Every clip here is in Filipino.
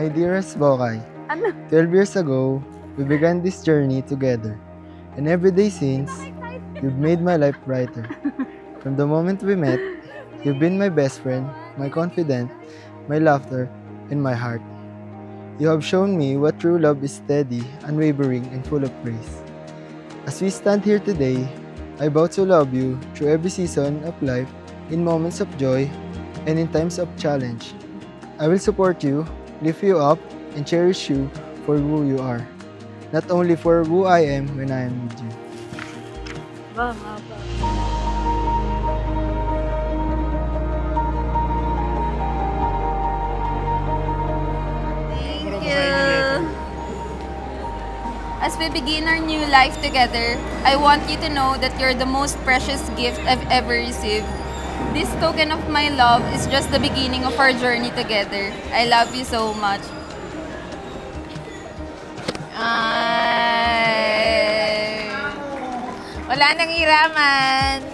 My dearest Bokay, Ano? 12 years ago, we began this journey together. And every day since, you've made my life brighter. From the moment we met, you've been my best friend, my confidant, my laughter, and my heart. You have shown me what true love is steady, unwavering, and full of grace. As we stand here today, I vow to love you through every season of life, in moments of joy, and in times of challenge. I will support you, lift you up, and cherish you for who you are, not only for who I am when I am with you. Ba, haba. Thank you. As we begin our new life together, I want you to know that you're the most precious gift I've ever received. This token of my love is just the beginning of our journey together. I love you so much. Ay. Wala nang hiraman.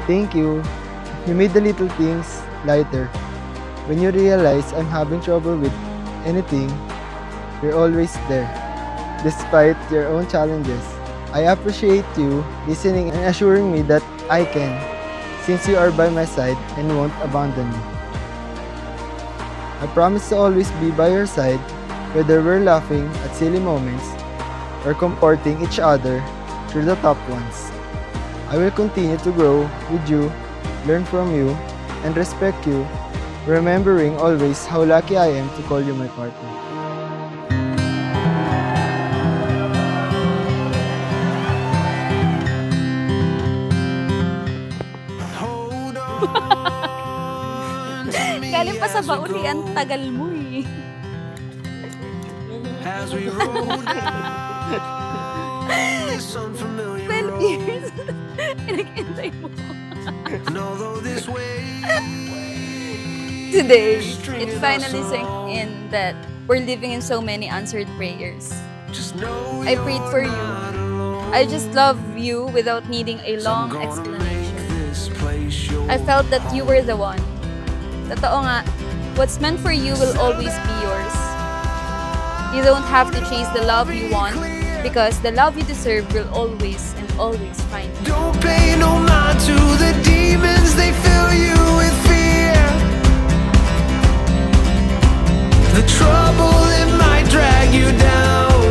Thank you. You made the little things lighter. When you realize I'm having trouble with anything, you're always there, despite your own challenges. I appreciate you listening and assuring me that I can, since you are by my side and won't abandon me. I promise to always be by your side, whether we're laughing at silly moments or comforting each other through the tough ones. I will continue to grow with you, learn from you, and respect you, remembering always how lucky I am to call you my partner. Galing pa sa bauli, ang tagal mo eh. As we roll down this unfamiliar 12 years. Pinag-intay mo. and although this way Today, it finally sank in that we're living in so many answered prayers. just know I prayed for you. not alone. I just love you without needing a I'm long gonna explanation. make this place yours. I felt that you were the one. Totoo nga, what's meant for you will always be yours. You don't have to chase the love you want because the love you deserve will always and always find you. Don't pay no mind to the demons, they fill you with fear. The trouble, it might drag you down.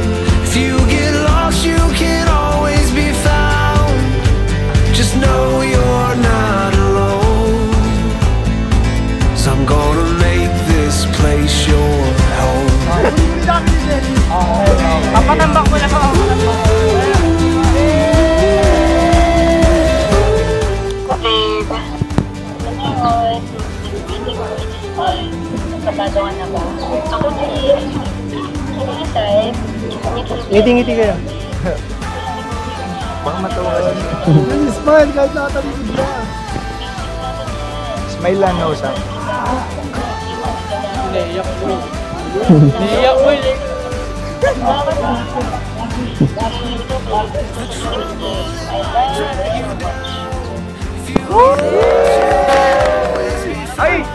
If you get lost, you can always be found. Just know you're not alone. So I'm gonna make this place your home. Papatambak mo na ako. Babe, ngayon, hindi ko kapado ka na ba? Ako din. Sige, type. Ngiti-ngiti kayo. Baka matawa. Smile kahit nakatalikod na. Smile lang na usap. Naiyak mo. Naiyak mo eh. Ay!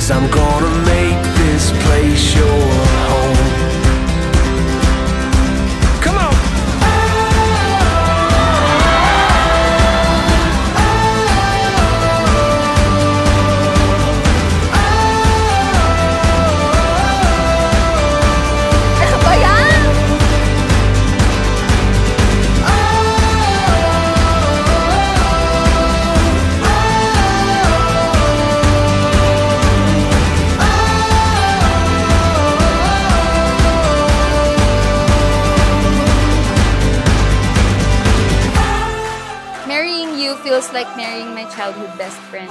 So I'm gonna make this place your home. Come on! Ano ba yan? Marrying you feels like marrying my childhood best friend.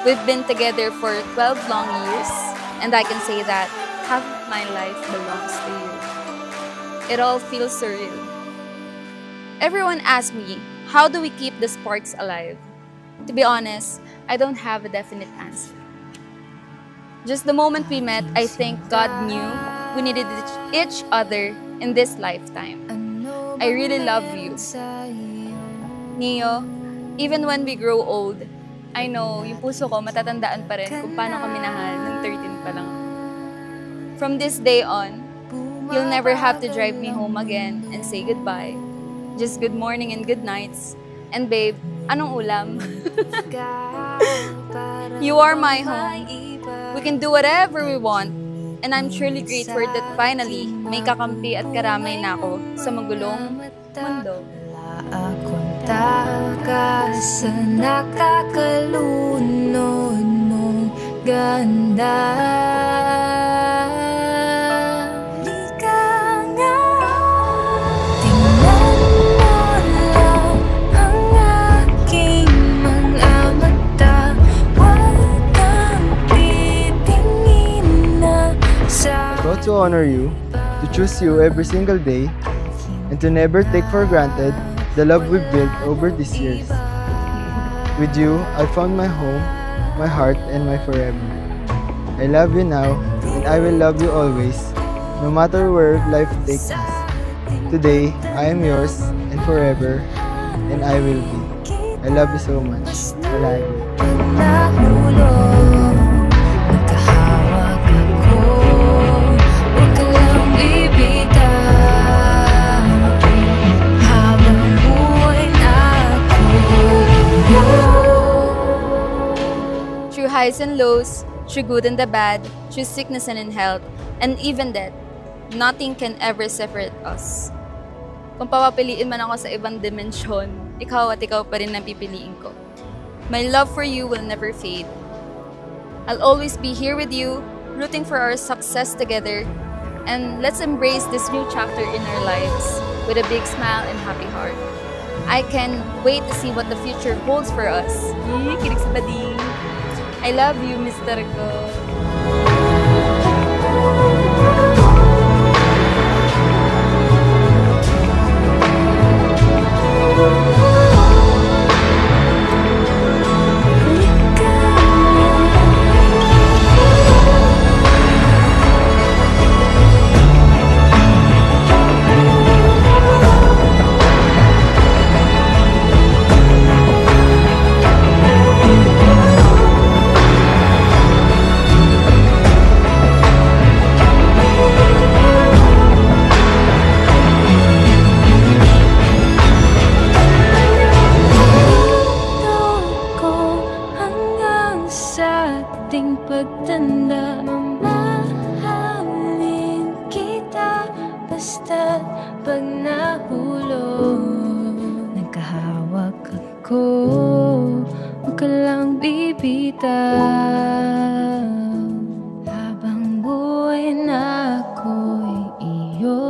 We've been together for 12 long years, and I can say that half of my life belongs to you. It all feels surreal. Everyone asks me, how do we keep the sparks alive? To be honest, I don't have a definite answer. Just the moment we met, I think God knew we needed each other in this lifetime. I really love you. Neo, even when we grow old, I know yung puso ko matatandaan pa rin kung paano kami nahal nung 13 pa lang. From this day on, you'll never have to drive me home again and say goodbye. Just good morning and good nights. And babe, anong ulam? You are my home. We can do whatever we want. And I'm truly grateful that finally may kakampi at karamay na ako sa magulong mundo. Akong takas sa nakakalunod mong ganda. Lika nga, tingnan mo lang ang aking mga mata. Huwag kang titingin na sa I'm proud to honor you, to choose you every single day, and to never take for granted the love we've built over these years. With you, I found my home, my heart, and my forever. I love you now, and I will love you always, no matter where life takes us. Today, I am yours, and forever, and I will be. I love you so much. Palagi. nahulog. Nagkahawak ako, huwag ka lang bibitaw. Habang buhay na ako. Through highs and lows, through good and the bad, through sickness and in health, and even death, nothing can ever separate us. Kung papapiliin man ako sa ibang dimensyon, ikaw at ikaw pa rin ang pipiliin ko. My love for you will never fade. I'll always be here with you, rooting for our success together, and let's embrace this new chapter in our lives with a big smile and happy heart. I can wait to see what the future holds for us. Kilig sa bading. I love you, Mr. Ko. Ating pagtanda, mamahalin kita basta't pag nahulog. Nagkahawak ako, huwag ka lang bibitaw. Habang buhay na ako'y iyo.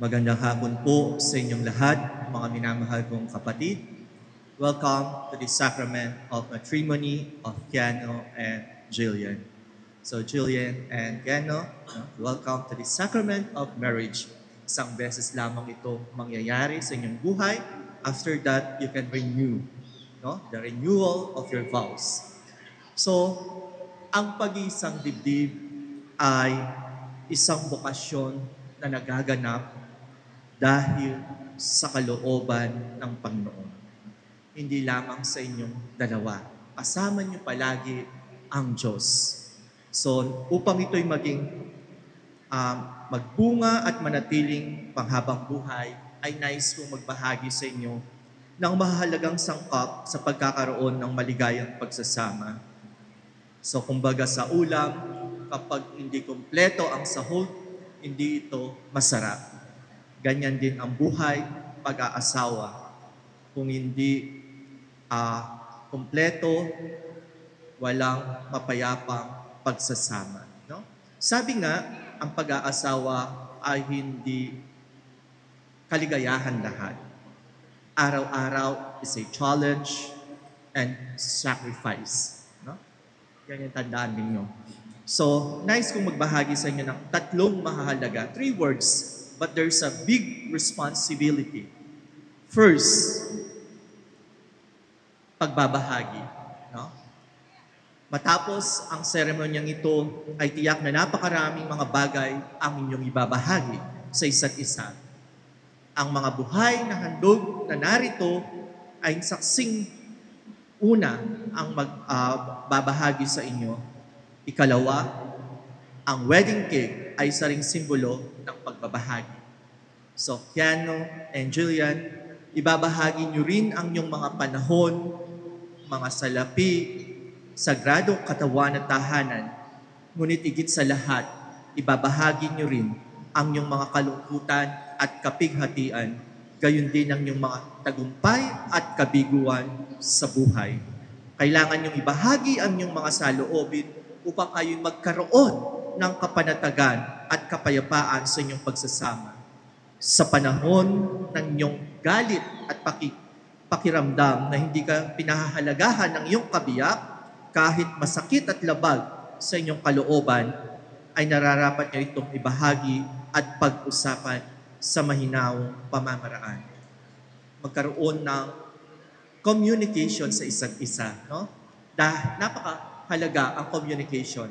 Magandang hapon po sa inyong lahat, mga minamahal kong kapatid. Welcome to the sacrament of matrimony of Keanu and Jillian. So Jillian and Keanu, welcome to the sacrament of marriage. Isang beses lamang ito mangyayari sa inyong buhay. After that, you can renew, the renewal of your vows. So, ang pag-iisang dibdib ay isang bokasyon na nagaganap dahil sa kalooban ng Panginoon. Hindi lamang sa inyong dalawa. Kasama niyo palagi ang Diyos. So, upang ito'y maging magbunga at manatiling panghabang buhay, ay nais kong magbahagi sa inyo ng mahalagang sangkap sa pagkakaroon ng maligayang pagsasama. So, kumbaga sa ulam, kapag hindi kumpleto ang sahog, hindi ito masarap. Ganyan din ang buhay, pag-aasawa. Kung hindi kumpleto, walang mapayapang pagsasama. No? Sabi nga, ang pag-aasawa ay hindi kaligayahan lahat. Araw-araw is a challenge and sacrifice. No? Yan yung tandaan ninyo. So, nice kong magbahagi sa inyo ng tatlong mahalaga. 3 words, but there's a big responsibility. First, pagbabahagi. No? Matapos ang seremonyang ito, ay tiyak na napakaraming mga bagay ang inyong ibabahagi sa isa't isa. Ang mga buhay na handog na narito ay saksing una ang magbabahagi sa inyo. Ikalawa, ang wedding cake ay isa ring simbolo ng pagbabahagi. So, Keanu and Jillian, ibabahagi nyo rin ang inyong mga panahon, mga salapi, sagradong katawan at tahanan. Ngunit higit sa lahat, ibabahagi nyo rin ang inyong mga kalungkutan at kapighatian, gayon din ang inyong mga tagumpay at kabiguan sa buhay. Kailangan nyong ibahagi ang inyong mga saloobin upang kayo'y magkaroon ng kapanatagan at kapayapaan sa inyong pagsasama. Sa panahon ng inyong galit at pakiramdam na hindi ka pinahahalagahan ng iyong kabiyak, kahit masakit at labag sa inyong kalooban, ay nararapat niyo itong ibahagi at pag-usapan sa mahinaong pamamaraan. Magkaroon ng communication sa isa't isa. No? Napakahalaga ang communication.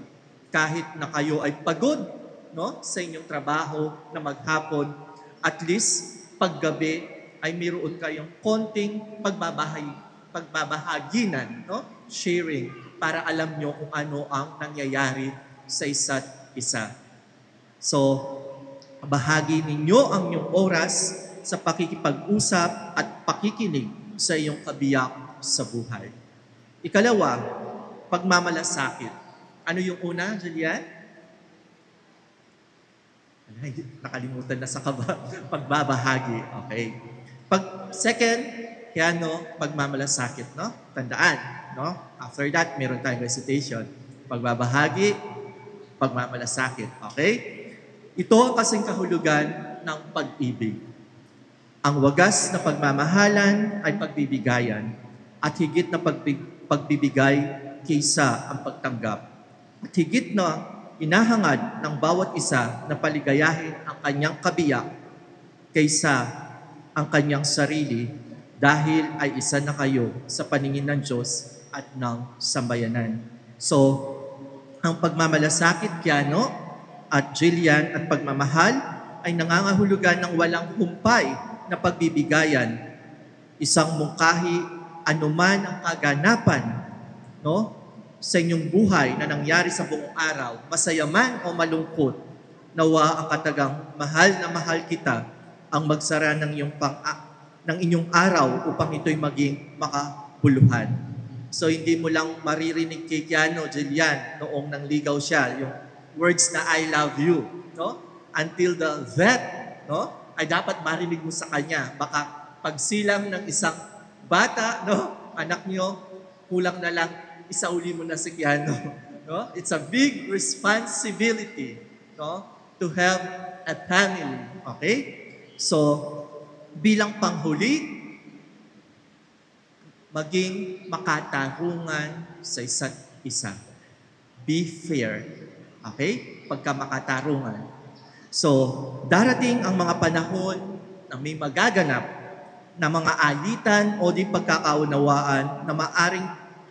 Kahit na kayo ay pagod sa inyong trabaho na maghapon, at least paggabi ay mayroon kayong konting pagbabahaginan, sharing, para alam nyo kung ano ang nangyayari sa isa't isa. So, bahagi ninyo ang inyong oras sa pakikipag-usap at pakikinig sa iyong kabiyak sa buhay. Ikalawa, pagmamalasakit. Ano yung una, Julian? Nakalimutan na sa pagbabahagi. Okay. Second, pagmamalasakit. No? Tandaan. No? After that, meron tayong recitation. Pagbabahagi, pagmamalasakit. Okay? Ito ang kasing kahulugan ng pag-ibig. Ang wagas na pagmamahalan ay pagbibigayan at higit na pagbibigay kaysa ang pagtanggap. At higit na inahangad ng bawat isa na paligayahin ang kanyang kabiyak kaysa ang kanyang sarili dahil ay isa na kayo sa paningin ng Diyos at ng sambayanan. So, ang pagmamalasakit, Keanu at Jillian, at pagmamahal ay nangangahulugan ng walang humpay na pagbibigayan, isang mungkahi anuman ang kaganapan sa inyong buhay na nangyari sa buong araw, masaya man o malungkot, nawa ang katagang mahal na mahal kita ang magsara ng inyong araw upang ito'y maging makabuluhan. So hindi mo lang maririnig kay Keanu, Jillian, noong nangligaw siya, yung words na I love you, until the that, ay dapat marinig mo sa kanya. Baka pagsilang ng isang bata, anak nyo, kulang na lang, isauli mo na si Keanu. It's a big responsibility to have a family. Okay? So, bilang panghuli, maging makatarungan sa isa't isa. Be fair. Okay? Pagka makatarungan. So, darating ang mga panahon na may magaganap na mga alitan o di pagkakaunawaan na maaring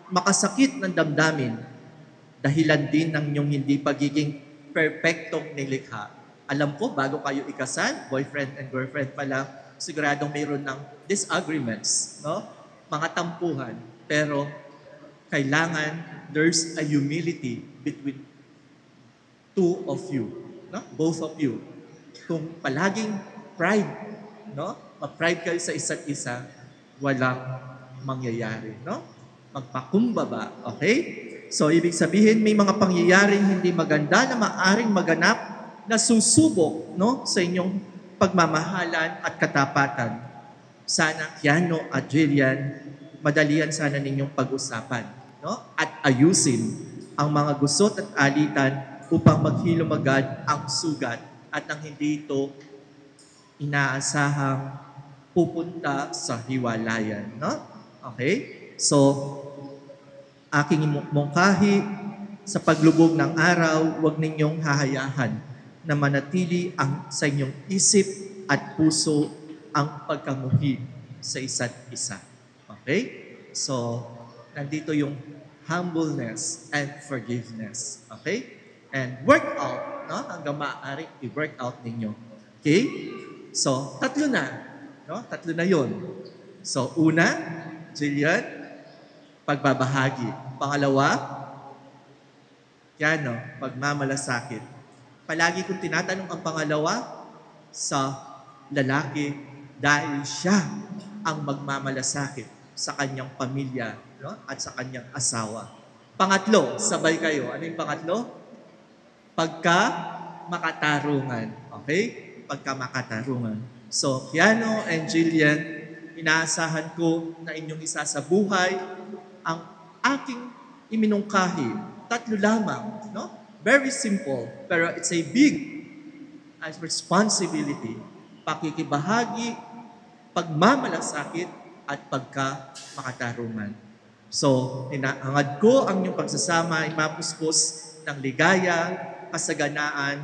makasakit ng damdamin dahilan din ng inyong hindi pagiging perpektong nilikha. Alam ko, bago kayo ikasal, boyfriend and girlfriend pa lang, siguradong mayroon ng disagreements, no? Mga tampuhan. Pero kailangan there's a humility between two of you, no? Both of you. Kung palaging pride, no? Ma-pride kayo sa isa't isa, walang mangyayari, no? Magpakumbaba, okay? So, ibig sabihin, may mga pangyayaring hindi maganda na maaring maganap na susubok, no? Sa inyong pagmamahalan at katapatan. Sana, Keanu at Jillian, madalian sana ninyong pag-usapan, no? At ayusin ang mga gusot at alitan upang maghilom agad ang sugat at ang hindi ito inaasahang pupunta sa hiwalayan, no? Okay? So, aking mungkahi sa paglubog ng araw, huwag ninyong hahayahan na manatili sa inyong isip at puso ang pagkamuhi sa isa't isa. Okay? So, nandito yung humbleness and forgiveness. Okay? And work out, no? Hanggang maaari i-work out ninyo. Okay? So, tatlo na. No? Tatlo na yun. So, una, Jillian, pagbabahagi. Pangalawa, pagmamalasakit. Palagi kong tinatanong ang pangalawa sa lalaki dahil siya ang magmamalasakit sa kanyang pamilya, no? At sa kanyang asawa. Pangatlo, sabay kayo. Ano yung pangatlo? Pagka makatarungan. Okay? Pagka makatarungan. So, Keanu and Jillian, inaasahan ko na inyong isasabuhay ang aking iminungkahi. Tatlo lamang, no? Very simple, pero it's a big responsibility. Pakikibahagi, pagmamalasakit, at pagka makatarungan. So, inaangad ko ang inyong pagsasama ay mapuspos ng ligaya, kasaganaan,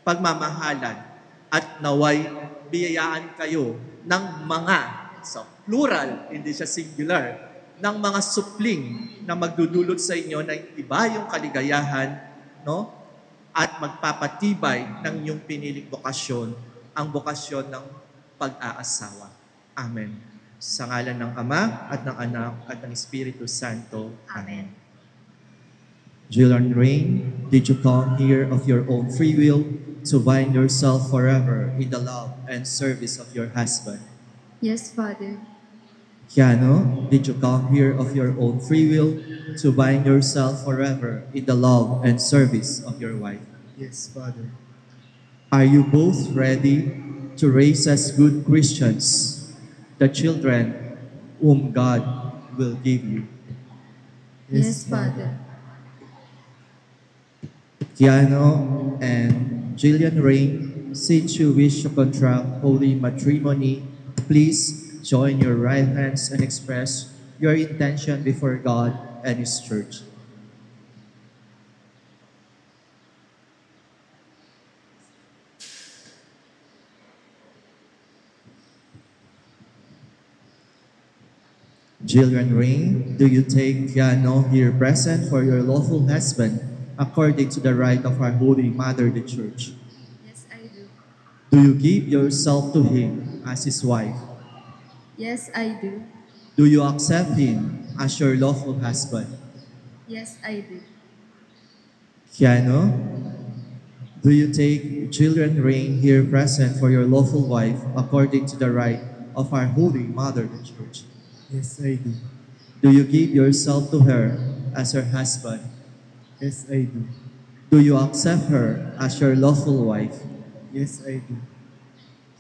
pagmamahalan, at naway biyayaan kayo ng mga, so plural, hindi siya singular, ng mga supling na magdudulot sa inyo ng iba yung kaligayahan, no? At magpapatibay ng inyong piniling bokasyon, ang bokasyon ng pag-aasawa. Amen. Sa ngalan ng Ama at ng Anak at ng Espiritu Santo. Amen. Jillian Rain, did you come here of your own free will to bind yourself forever in the love and service of your husband? Yes, Father. Keanu, did you come here of your own free will to bind yourself forever in the love and service of your wife? Yes, Father. Are you both ready to raise as good Christians the children whom God will give you? Yes, Father. Keanu and Jillian Rain, since you wish to contract holy matrimony, please join your right hands and express your intention before God and His church. Jillian Rain, do you take Keanu here present for your lawful husband according to the rite of our Holy Mother, the Church? Yes, I do. Do you give yourself to him as his wife? Yes, I do. Do you accept him as your lawful husband? Yes, I do. Keanu, do you take Jillian Rain here present for your lawful wife according to the rite of our Holy Mother, the Church? Yes, I do. Do you give yourself to her as her husband? Yes, I do. Do you accept her as your lawful wife? Yes, I do.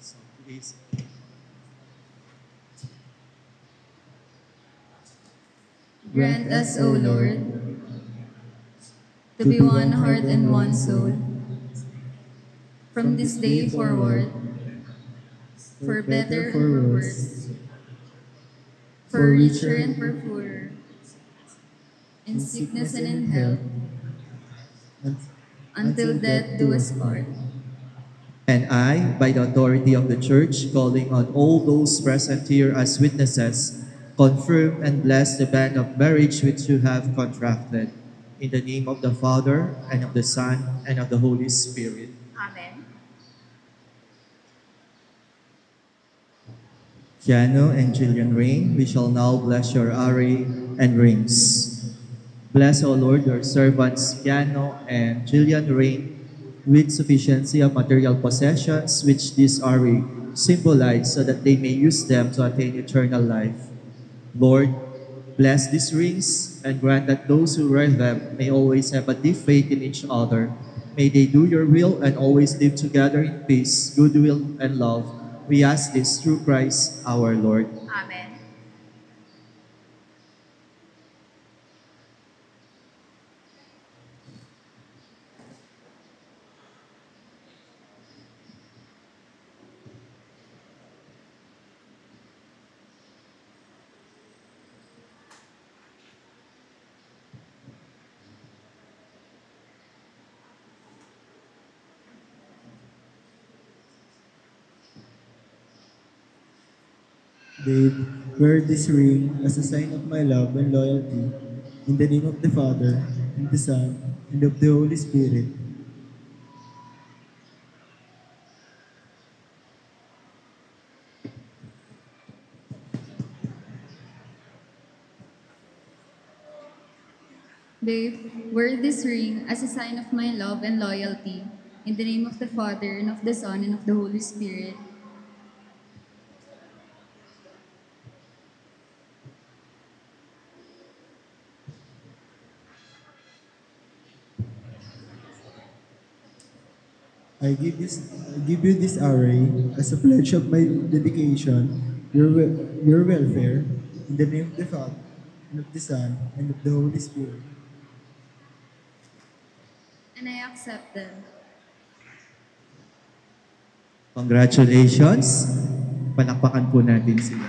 So, please. Grant us, O Lord, to be one heart and one soul. From this day forward, for better or for worse, for richer and for poorer, in sickness and in health, until death do us part. And I, by the authority of the Church, calling on all those present here as witnesses, confirm and bless the band of marriage which you have contracted. In the name of the Father, and of the Son, and of the Holy Spirit. Amen. Keanu and Jillian Rain, we shall now bless your array and rings. Bless, O Lord, your servants Keanu and Jillian Rain with sufficiency of material possessions which this array symbolize, so that they may use them to attain eternal life. Lord, bless these rings and grant that those who wear them may always have a deep faith in each other. May they do your will and always live together in peace, goodwill, and love. We ask this through Christ our Lord. Amen. Babe, wear this ring as a sign of my love and loyalty. In the name of the Father, and the Son, and of the Holy Spirit. Babe, wear this ring as a sign of my love and loyalty. In the name of the Father, and of the Son, and of the Holy Spirit. I give you this array as a pledge of my dedication, your welfare, in the name of the Father, and of the Son, and of the Holy Spirit. And I accept them. Congratulations! Palakpakan po natin sila.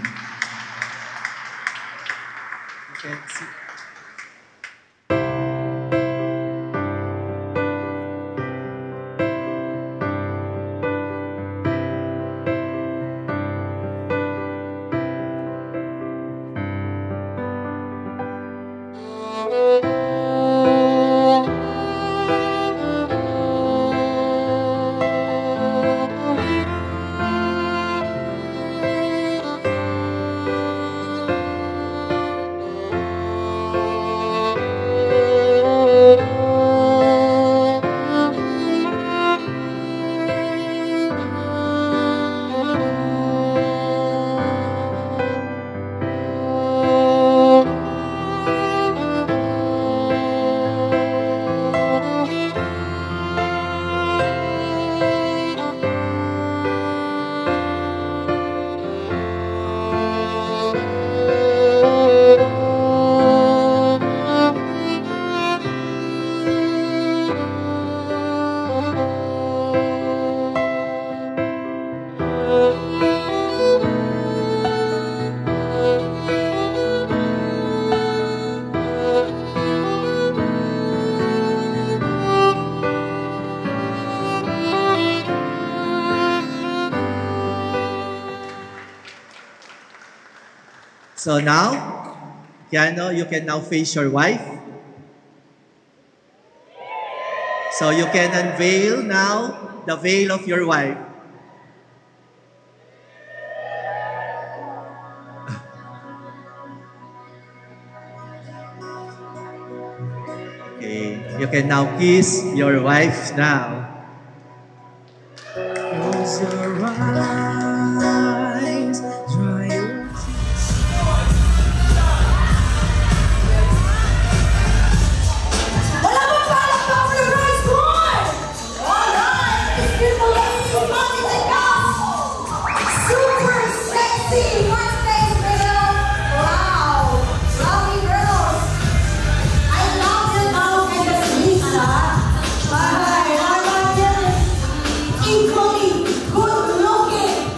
So now, Keanu, you can now face your wife. So you can unveil now the veil of your wife. Okay, you can now kiss your wife now. Close your eyes, dry your Wala bang palakpak for the Rice Boy? Alright, this beautiful lady is Mommy the Goss. Super sexy, what's next, girl? Wow, lovely girls. I love them all kind of Lisa. Alright, how about them? Equally good looking.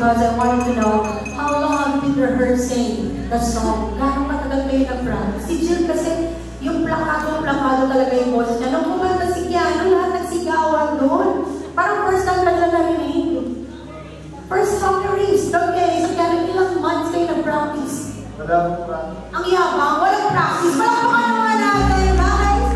because I wanted to know how long have you been rehearsing the song? Gano'ng matagal kayo nag-practice? Si Jill kasi yung plakado talaga yung boses niya. Nung kumanta si Keanu, lahat nagsigawan doon. Parang first time lang na narinig. First song na Reeves, okay. So Keanu, ilang months kayo nag-practice? Walang practice. Ang yabang, walang practice. Walang pa naman natin, guys.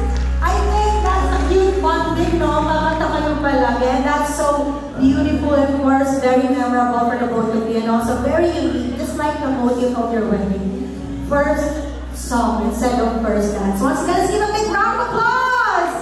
I think that's a cute bonding, no? Kakanta kayo palagi. And that's so beautiful and, of course, very memorable for the both of you. And also very unique, just like the motive of your wedding. First song instead of first dance. Once again, let's give a big round of applause!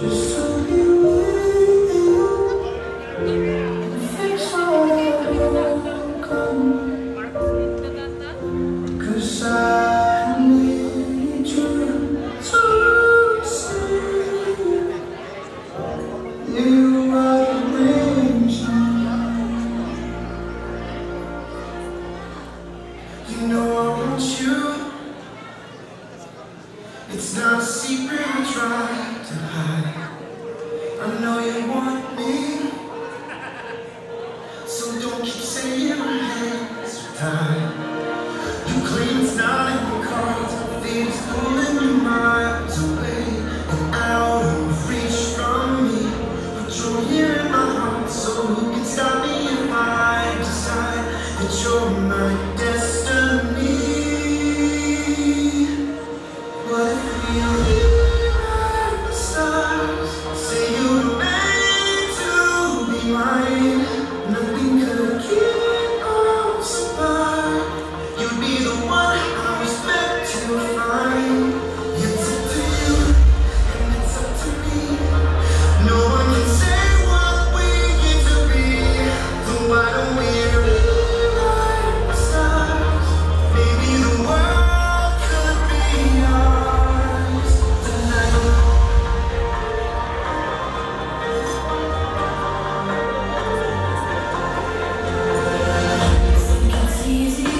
just to be with you. Fix whatever come, 'cause I need you to see you are the reason. You know I want you. It's not a secret I try to hide. I know you want me, so don't keep saying my hands are tied. You claim it's not in the cards, things pulling you miles away and out of reach from me. But you're here in my heart, so who can stop me if I decide that you're my destiny? What if we rewrite the stars? Say you were made to be mine. Nothing could keep us apart. You'd be the one I was meant to find. It's up to you, and it's up to me. No one can say what we get to be. So why don't we rewrite the stars? Maybe the world could be ours tonight. Think it's easy.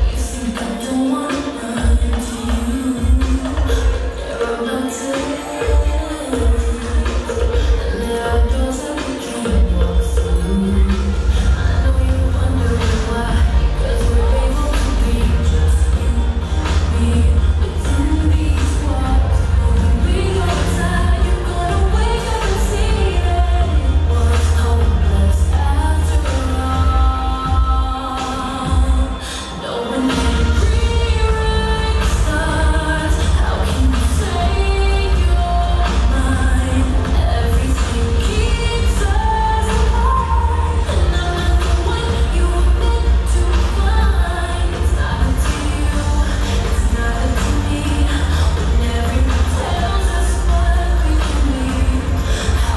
You think I don't want to run into you. There are no tears, and there are doors that we can't walk through. I know you're wondering why, 'cause we're able to be just you, me, within these walls. When we go outside, you're gonna wake up and see that it was hopeless after all. No one can rewrite the stars. How can you say you're mine? Everything keeps us apart, and I'm not the one you were meant to find. It's not up to you, it's not up to me. When everyone tells us what we can be.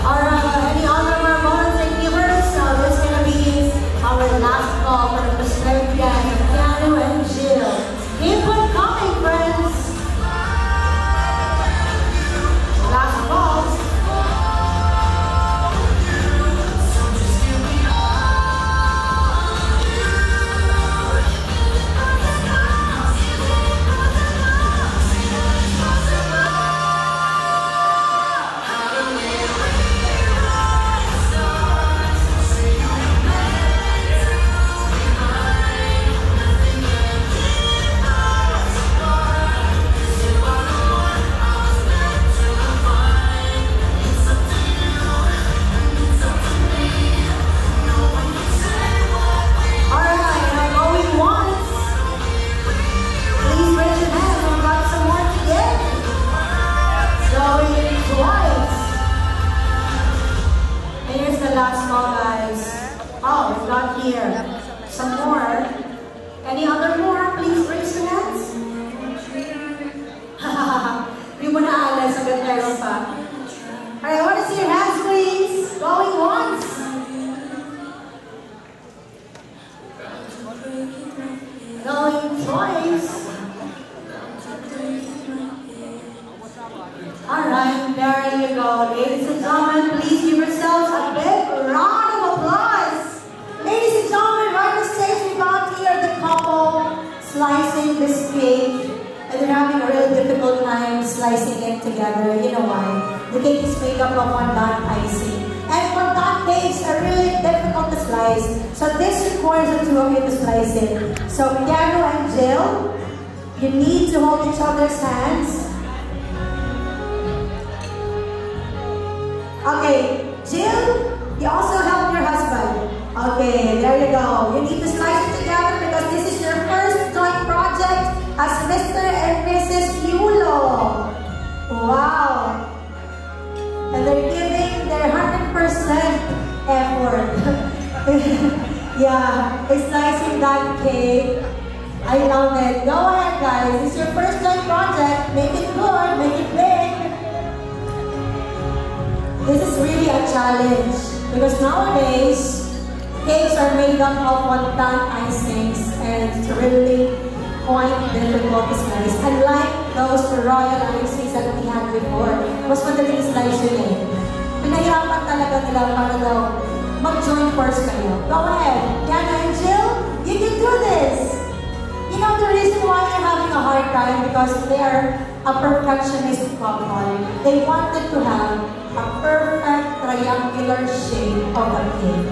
Alright, any other more volunteer givers? Now this is gonna be our last call for the Pacific Piano, Piano and Jill. Keep on coming, friends. Last calls. Alright, I'm going once. Please raise your hand. We've got some more to get. Going twice. And here's the last call, guys. Oh, we've got here some more. Any other more? Please raise your hands. Di mo na alas, agad meron pa. Alright, I want to see your hands, please. Going once. Going twice. Alright, there you go. Ladies and gentlemen, please give yourselves a big round of applause. Ladies and gentlemen, right on the stage, we got here the couple slicing this cake. And they're having a real difficult time slicing it together. You know why? The cake is made up of fondant icing. And fondant cakes are really difficult to slice. So this requires the two of you to slice it. So Piano and Jill, you need to hold each other's hands. Okay, Jill, you also help your husband. Okay, there you go. You need to slice it together because this is your first joint project as Mr. and Mrs. Yulo. Wow. And they're giving their 100% effort. Yeah, it's slicing that cake. I love it. Go ahead, guys. It's your first joint project. Make it good, make it big. challenge. Because nowadays, cakes are made up of one-time icings and it's really quite difficult to slice. Unlike those royal icings that we had before, mas madaling slice yun eh. Pinahirapan talaga nila para daw mag-join force kayo. Go ahead, Yana and Jill, you can do this! You know the reason why they're having a hard time because they are a perfectionist couple. They wanted to have a perfect triangular shape of a cake.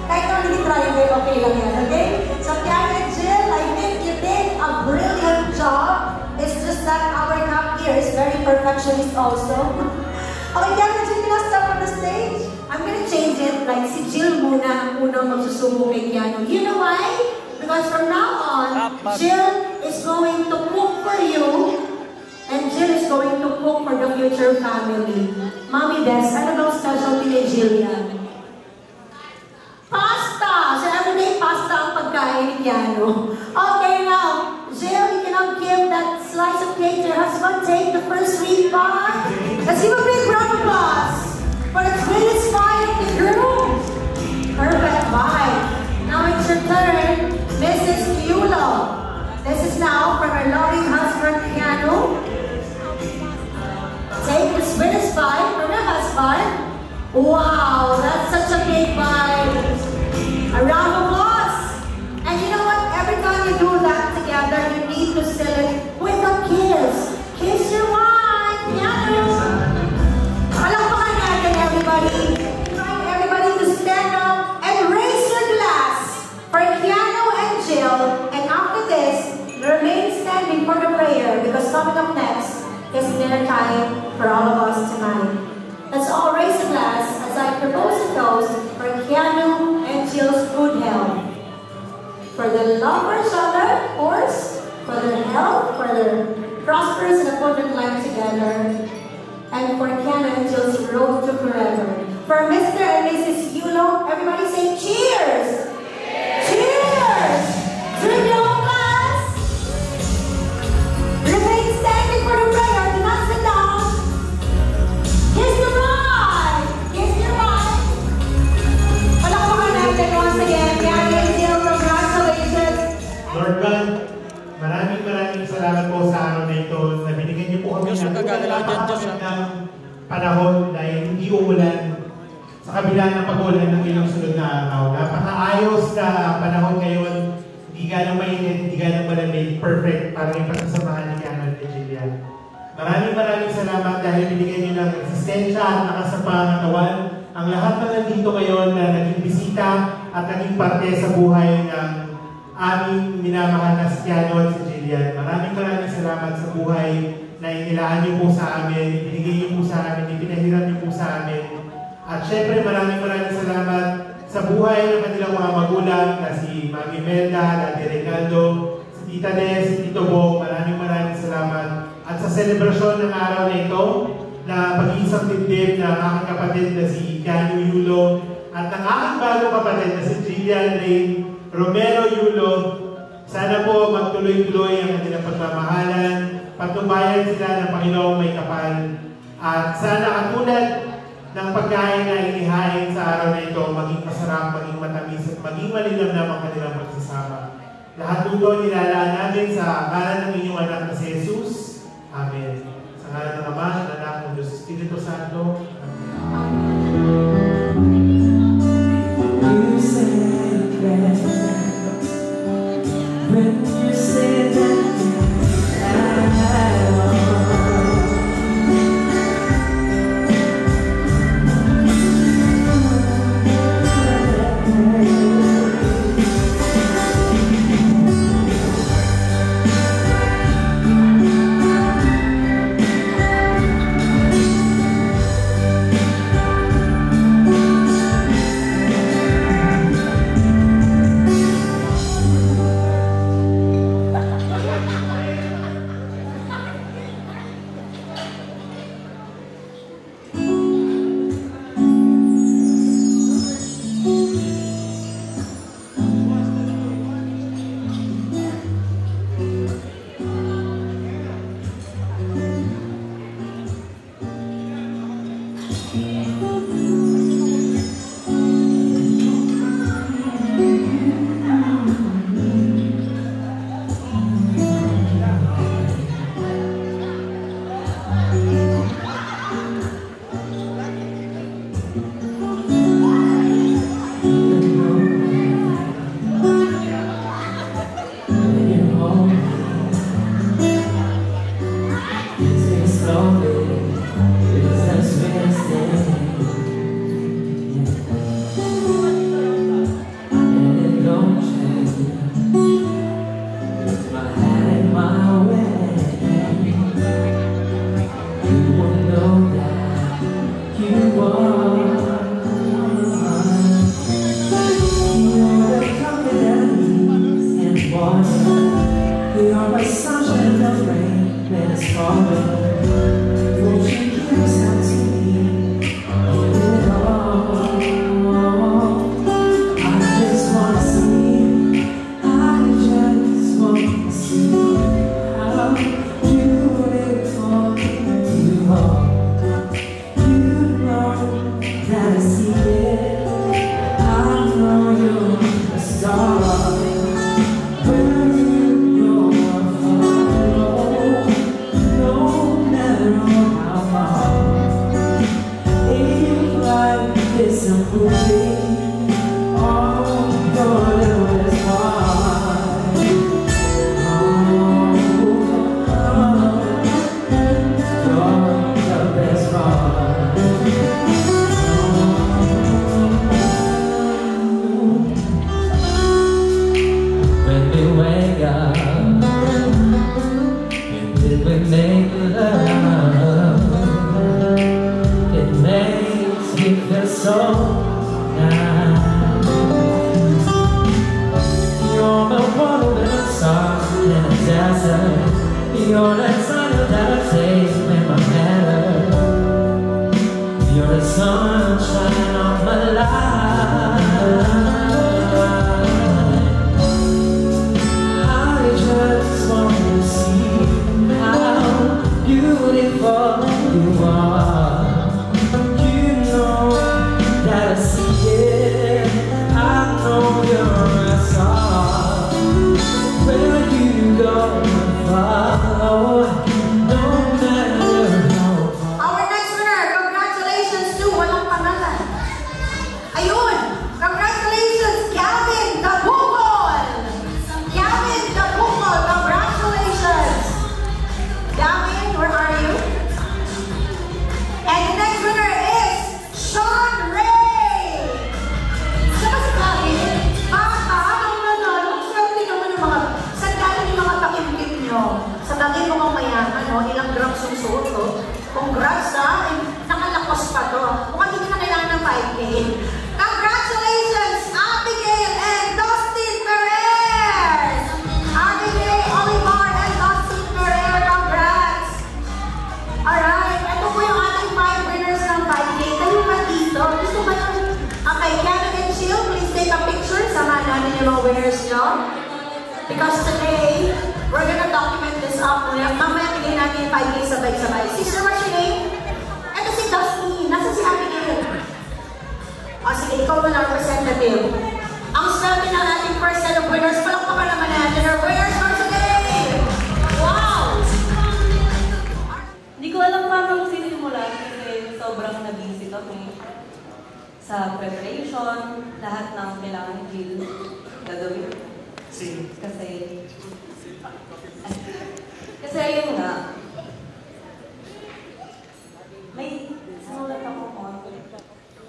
Kahit naman hindi triangle, okay lang yan, okay? So Yana and Jill, I think you did a brilliant job. It's just that our cup here is very perfectionist also. Okay, Yana and Jill, you can step on the stage. I'm gonna change it, like si Jill muna ang unang magsusubo kay Keanu. You know why? Because from now on, Jill is going to cook for you and Jill is going to cook for the future family. Mommy Des, ano bang specialty ni Jill yan? Pasta! So everyday pasta ang pagkain ni Keanu. Okay now, Jill, you cannot give that slice of cake to your husband. Take the first sweet bite. Let's give a big round of applause for the sweetest bite of the groom. Perfect bite. Now it's your turn, Mrs. Yulo. This is now from our loving husband, Keanu. Take the sweetest bite from your husband. Wow, that's such a big bite. A round of applause. And you know what? Every time you do that together, you need to seal it with a kiss. Kiss your wife, Keanu. Palakpakan natin, everybody. Invite everybody to stand up and raise your glass for Keanu and Jill. And after this, remain standing for the prayer because coming up next is dinner time for all of us tonight. Let's all raise a glass as I propose a toast for Keanu and Jill's good health. For the love for each other, of course, for their health, for their prosperous and abundant life together, and for Keanu and Jill's road to forever. For Mr. and Mrs. Yulo, everybody say cheers! Cheers! Drink your own glass! Remain standing for the prayer, do not sit down. Kiss your bride! Kiss your bride! Palakpakan natin once again, Keanu and Jill, congratulations! Lord God, maraming salamat po sa araw na ito na binigyan niyo po kami ng napakagandang panahon dahil hindi umulan sa kabila ng pag-ulan ng ilang sunod na araw. Napakaayos na panahon ngayon, hindi ganang mainit, hindi ganang malamig, perfect para yung pagsasamahan ni Keanu at Jillian. Maraming salamat dahil binigyan niyo ng resistensya at lakas sa pangatawan ang lahat na nandito ngayon na naging bisita at naging parte sa buhay ng aming minamahal na si Keanu at si Jillian. Maraming salamat sa buhay na inilaan niyo po sa amin, ibinigay niyo po sa amin, ipinahiram niyo po sa amin. At syempre maraming salamat sa buhay ng kanilang mga magulang na si Mami Melda, Daddy Regaldo, si Tita Des, si Tito Bong. Maraming salamat. At sa selebrasyon ng araw na ito, na pag-iisang dibdib ng aking kapatid na si Keanu Yulo at ng aking bagong kapatid na si Jillian Rain Romero Yulo, sana po magtuloy-tuloy ang kanilang pagmamahalan, patubayan sila ng Panginoong may kapal, at sana katulad ng pagkain na inihain sa araw na ito, maging masarap, maging matamis, at maging malinamnam ang kanilang pagsasama. Lahat ito nilalaan natin sa ngalan ng inyong anak na si Jesus. Amen. Sa ngalan ng Ama, ng Anak, ng Diyos, Espiritu Santo. Amen. You said that when you said that You're the one that I saw in the desert. You're the sun that I take in my head. You're the sunshine of my life. I just want to see how beautiful you are. You know that I see it. I know you're a star. Where you go, follow, no matter how far. Our next winner, congratulations to walang pangalan. Ayun, congratulations, Gavin Dabukol. Gavin Dabukol, congratulations. Gavin, where are you? And the next winner is Sean Ray. Saan si Gavin? Baka, ang nanalo, swerte naman yung mga, saan galing yung mga takimkim nyo? Sa daging mga mayaman, no? Ilang grams yung suot, no? Congrats, ha? Nakalakos pa to. Mukhang hindi na kailangan ng 5K. Congratulations, Abigail and Dustin Perez! Abigail, Olivar, and Dustin Perez, congrats! Alright, ito po yung ating 5 winners ng 5K. Kayo ba dito? Gusto ba yung... Okay, Kevin and Chill, please take a picture. Samahan natin yung mga winners nyo. Because today, we're gonna document this up. Mamaya bigay natin yung 5K sabay-sabay. Sister, what's your name? Ito si Dustin. Nasa si Abigail? O sige, ikaw na representative. Ang swerte ng ating first set of winners. Palakpakan naman natin our winners for today! Wow! Hindi ko alam paano sisimulan kasi sobrang nabisi kami sa preparation, lahat ng kailangan ni Jill gagawin. Kasi ayun nga, may sinulat ako on.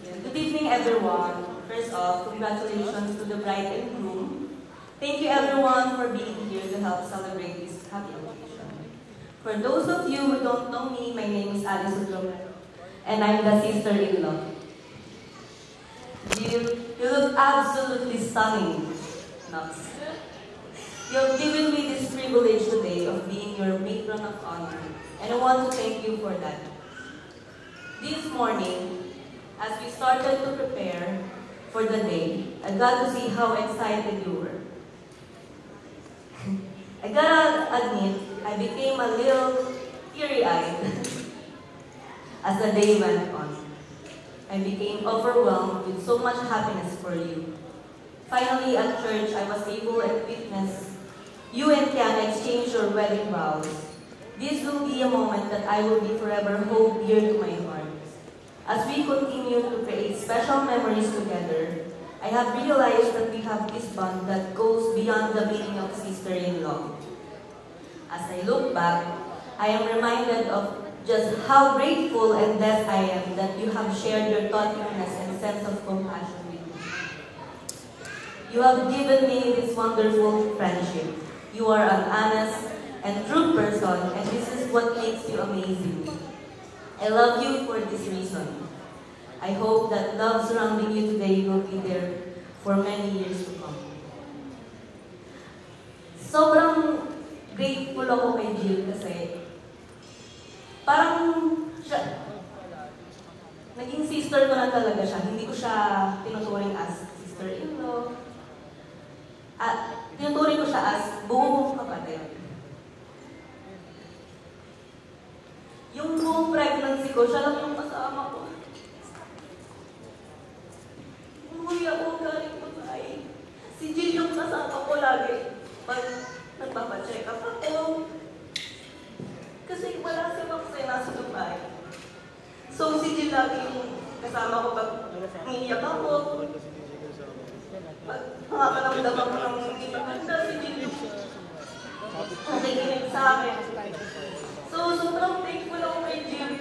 Good evening everyone. First off, congratulations to the bride and groom. Thank you everyone for being here to help celebrate this happy occasion. For those of you who don't know me, my name is Alice Udrom, and I'm the sister-in-law. You look absolutely stunning, Nox. You've given me this privilege today of being your matron of honor, and I want to thank you for that. This morning, as we started to prepare for the day, I got to see how excited you were. I gotta admit, I became a little teary-eyed as the day went on. I became overwhelmed with so much happiness for you. Finally, at church, I was able to witness you and Kian exchange your wedding vows. This will be a moment that I will be forever hold dear to my heart. As we continue to create special memories together, I have realized that we have this bond that goes beyond the meaning of sister-in-law. As I look back, I am reminded of just how grateful and blessed I am that you have shared your thoughtfulness and sense of compassion with me. You have given me this wonderful friendship. You are an honest and true person, and this is what makes you amazing. I love you for this reason. I hope that love surrounding you today will be there for many years to come. Sobrang grateful ako kay Jill kasi parang siya, naging sister ko na talaga siya. Hindi ko siya tinuturing as sister-in-law. At tinuturing ko siya as buong kapatid. Yung buong pregnancy ko, siya lang yung kasama ko. Umuwi ako galing ko tayo. Si Jill yung kasama ko lagi. Pag nagpapacheck up ako. Kasi wala si Maxine nasa Dubai. So si Jill lagi yung kasama ko pag umiiyak ako. Pag nakakalamdam ako ng hindi maganda, si Jill yung nakikinig sa akin. So sobrang thankful ako kay Jill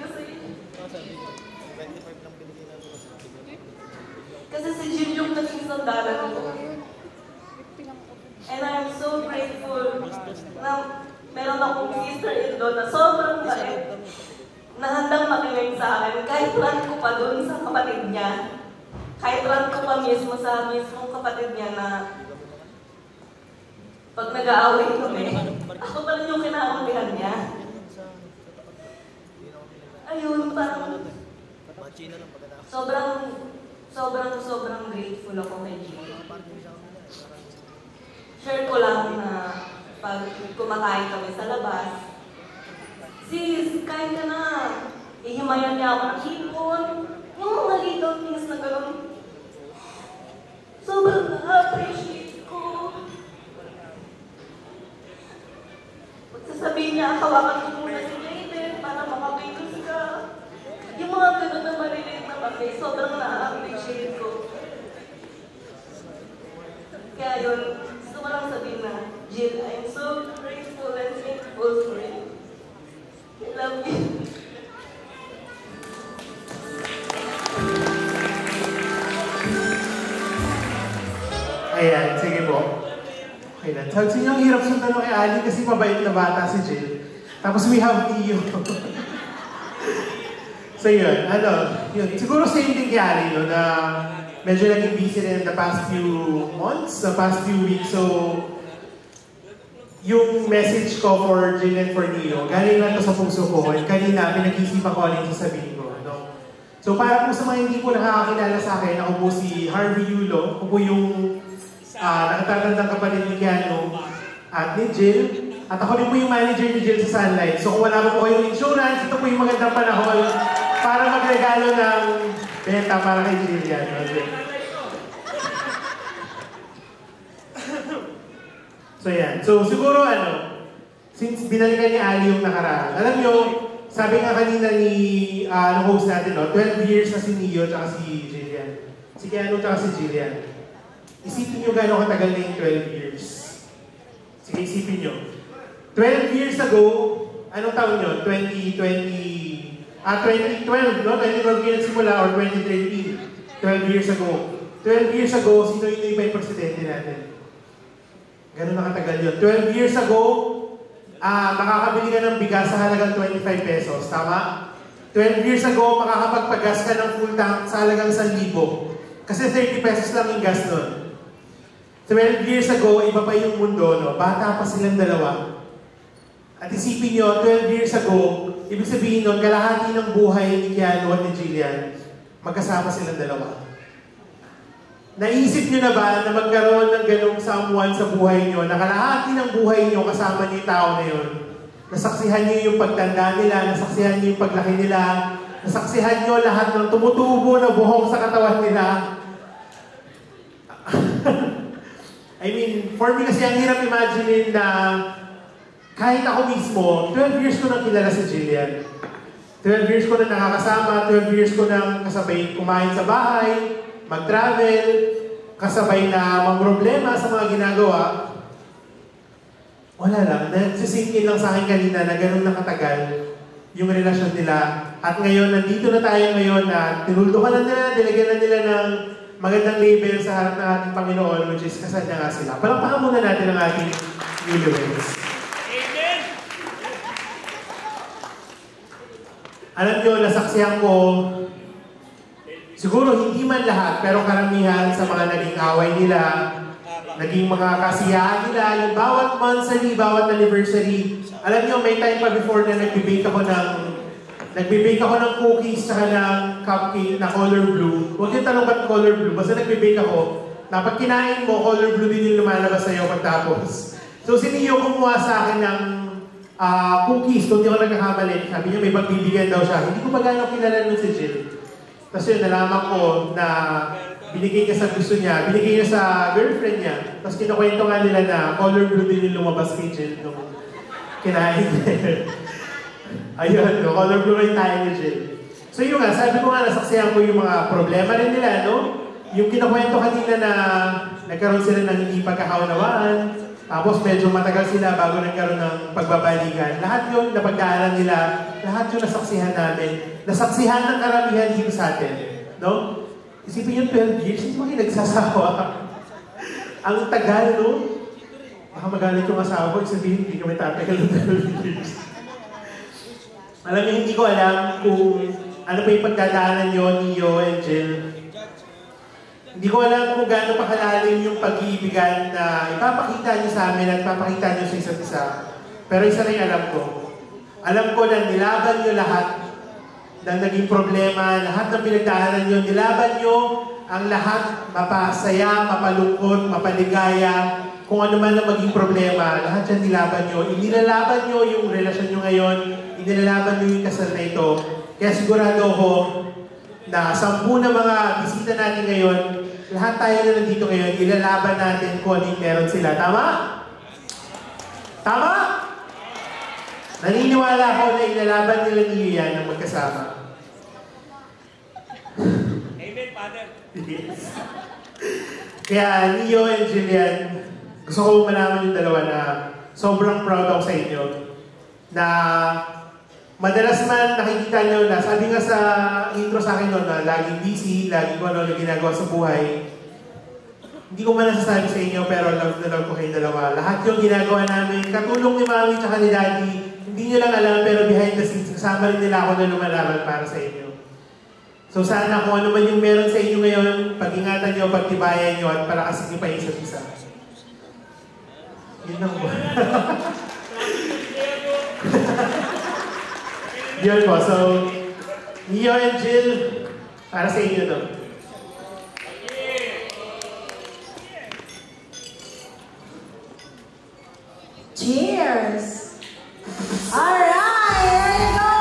kasi si Jill yung naging sandalan ko. And I'm so grateful na meron akong sister-in-law na sobrang bait na handang makinig sa akin kahit plan ko pa dun sa kapatid niya Kahit rant ko pa mismo sa mismong kapatid niya na pag nag-aaway kami, ako pa rin yung kinakampihan niya. Ayun, parang sobrang grateful ako kay Jill. Share ko lang na pag kumakain kami sa labas, sis, kain ka na. Ihimayan niya ako ng hipon. Yung mga little things na gano'n. Sobrang na-appreciate ko. Sasabihin niya, hawakan ko muna si Jaden para makapigos ka. Yung mga gano'n na maliliit na bagay, sobrang na-appreciate ko. Kaya yun, gusto ko lang sabihin na, Jill, I'm so grateful and thankful for you. I love you. Ayan, sige po. Okay lang. Sabi niyo, ang hirap sundan kay Ali kasi mabait na bata si Jill. Tapos we have Tio. So yun, yun. Siguro same din kay Ali, no, na medyo naging busy rin the past few months, the past few weeks. So, yung message ko for Jill and for Neo, galing lang to sa puso ko. And kanina, pinag-isipan ko alin sasabihin ko. No? So, para po sa mga hindi po nakakakilala sa akin, ako po si Harvey Yulo. Ako po yung nakatatandang kapatid ni Keanu at ni Jill. At ako din po yung manager ni Jill sa Sunlight. So kung wala po kayong insurance, ito po yung magandang panahon para magregalo ng benta para kay Jill yan. So yan. So siguro since binalikan ni Ali yung nakaraan, alam nyo, sabi nga kanina ni host natin, 12 years na si Neo at si Jillian. Si Keanu at si Jillian. Isipin nyo gano'ng katagal na yung 12 years. Sige, isipin nyo. 12 years ago, anong taon nyo? 2012, no? 2012 yun simula or 2013. 12 years ago. 12 years ago, sino yung iba yung presidente natin? Gano'n na katagal yun. 12 years ago, makakabili ka ng bigas sa halagang 25 pesos. Tama? 12 years ago, makakapagpagas ka ng full tank sa halagang 1,000. Kasi 30 pesos lang yung gas nun. 12 years ago, iba pa yung mundo, no? Bata pa silang dalawa. At isipin nyo, 12 years ago, ibig sabihin nun, kalahati ng buhay ni Keanu at ni Jillian, magkasama silang dalawa. Naisip nyo na ba na magkaroon ng ganong someone sa buhay nyo, na kalahati ng buhay nyo kasama niyo yung tao na yun? Nasaksihan nyo yung pagtanda nila, nasaksihan nyo yung paglaki nila, nasaksihan nyo lahat ng tumutubo na buhok sa katawan nila. I mean, for me kasi ang hirap imagine na kahit ako mismo, 12 years ko nang kilala si Jillian. 12 years ko na nakakasama, 12 years ko nang kasabay kumain sa bahay, mag-travel, kasabay na mamroblema sa mga ginagawa. Wala lang, nagsisinkin lang sa akin kanina na ganun nakatagal yung relasyon nila. At ngayon, nandito na tayo ngayon na tinuldukan na nila, nilagyan na nila ng magandang label sa harap ng ating Panginoon, which is kasal na nga sila. Palakpakan muna natin ang ating newlyweds. Amen! Alam nyo, nasaksihan ko, siguro hindi man lahat, pero karamihan sa mga naging away nila, naging mga kasiyahan nila, yung bawat monthsary, bawat anniversary. Alam nyo, may time pa before na nag-bake ako ng cookies tsaka ng cupcake na color blue. Huwag yung tanong ba't color blue, basta nag-bake ako. Na pag kinain mo, color blue din yung lumalabas sa'yo pagtapos. So si Neo kumuha sa akin ng cookies, kung di ako nagkakamali. Sabi niya may pagbibigyan daw siya. Hindi ko pa gano'ng kilala nun si Jill. Tapos yun, nalaman ko na binigay niya sa gusto niya, binigay niya sa girlfriend niya. Tapos kinukwento nga nila na color blue din yung lumabas kay Jill nung kinain niya. Ayun, no? Color blue rin tayo ni Jill. So yun nga, sabi ko nga, nasaksihan ko yung mga problema rin nila, no? Yung kinakwento kanina na nagkaroon sila ng hindi pagkakaunawaan, tapos medyo matagal sila bago nagkaroon ng pagbabalikan. Lahat yun, napagdaanan nila, lahat yun nasaksihan namin. Nasaksihan ng karamihan dito sa atin, no? Isipin yung 12 years, hindi mo kayo nagsasawa. Ang tagal, no? Baka magalit yung asawa ko, sabihin, hindi kami tatagal ng 12 years. Alam niyo, hindi ko alam kung ano pa yung pagdadaanan nyo, Neo and Jill. Hindi ko alam kung gaano pa kalalim yung pag-iibigan na ipapakita niyo sa amin at ipapakita niyo sa isa't isa. Pero isa rin alam ko. Alam ko na nilaban niyo lahat ng naging problema, lahat ng pinagdaanan niyo. Nilaban niyo ang lahat, mapasaya, mapalungkot, mapaligaya, kung ano man ang maging problema, lahat yan nilaban nyo. Inilalaban nyo yung relasyon nyo ngayon, inilalaban nyo yung kasal na ito. Kaya sigurado ko na 10 na mga bisita natin ngayon, lahat tayo na nandito ngayon, ilalaban natin kung ano yung meron sila. Tama? Tama? Naniniwala ako na ilalaban nila niyo yan ng magkasama. Amen, Father. Yes. Kaya Neo and Jillian, gusto ko malaman yung dalawa na sobrang proud ako sa inyo. Na madalas man nakikita nyo na, sabi nga sa intro sa akin noon na laging busy, laging ko ano na ginagawa sa buhay. Hindi ko man nasasabi sa inyo pero love na love ko kayong dalawa. Lahat yung ginagawa namin, katulong ni Mami at ni Daddy, hindi nyo lang alam pero behind the scenes, kasama rin nila ako na lumalaban para sa inyo. So sana kung ano man yung meron sa inyo ngayon, pag-ingatan nyo, pagtibayan nyo at palakasin nyo pa yung isa't isa. Yun lang po. Yun po. So, Neo and Jill, para sa inyo to. Cheers! Alright! There you go!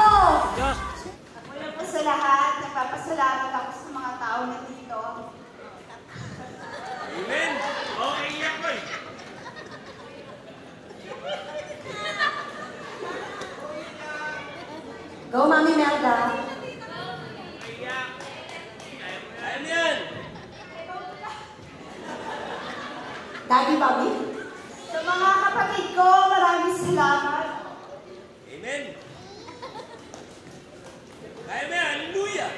Una po sa lahat, nagpapasalamat ako sa mga tao na dito. Amen. Okay yan ko. Go, Mami Melda. Ayan yan. Daddy Bobby. Sa mga kapatid ko, maraming salamat. Amen. Amen. Hallelujah.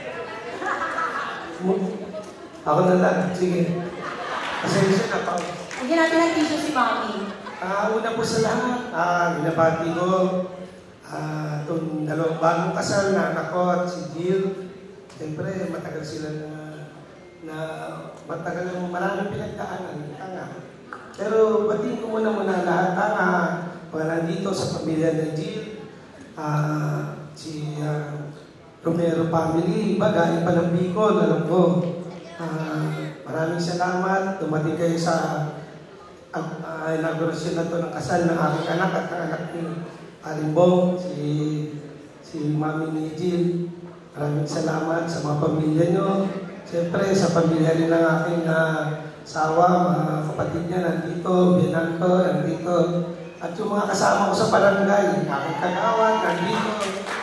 Ako na lang. Sige. Pasensya na pa. Lagyan natin ng tissue si Mami. Una po sa lahat, binabati ko itong dalawang bagong kasal na anak ko at si Jill. Siyempre, matagal sila na matagal ng maraming pinagdaanan. Pero batiin ko muna lahat mga nandito sa pamilya ng Jill. Si Romero family, iba galing pa ng Bicol, alam ko. Maraming salamat. Dumating kayo sa inaugurasyon na ito ng kasal ng aking anak at ng anak ni Alimbong, si Mami ni Jill. Maraming salamat sa mga pamilya nyo. Siyempre, sa pamilya rin ng aking asawa, mga kapatid niya nandito, biyanan ko, nandito. At yung mga kasama ko sa barangay, aking kagawan, nandito.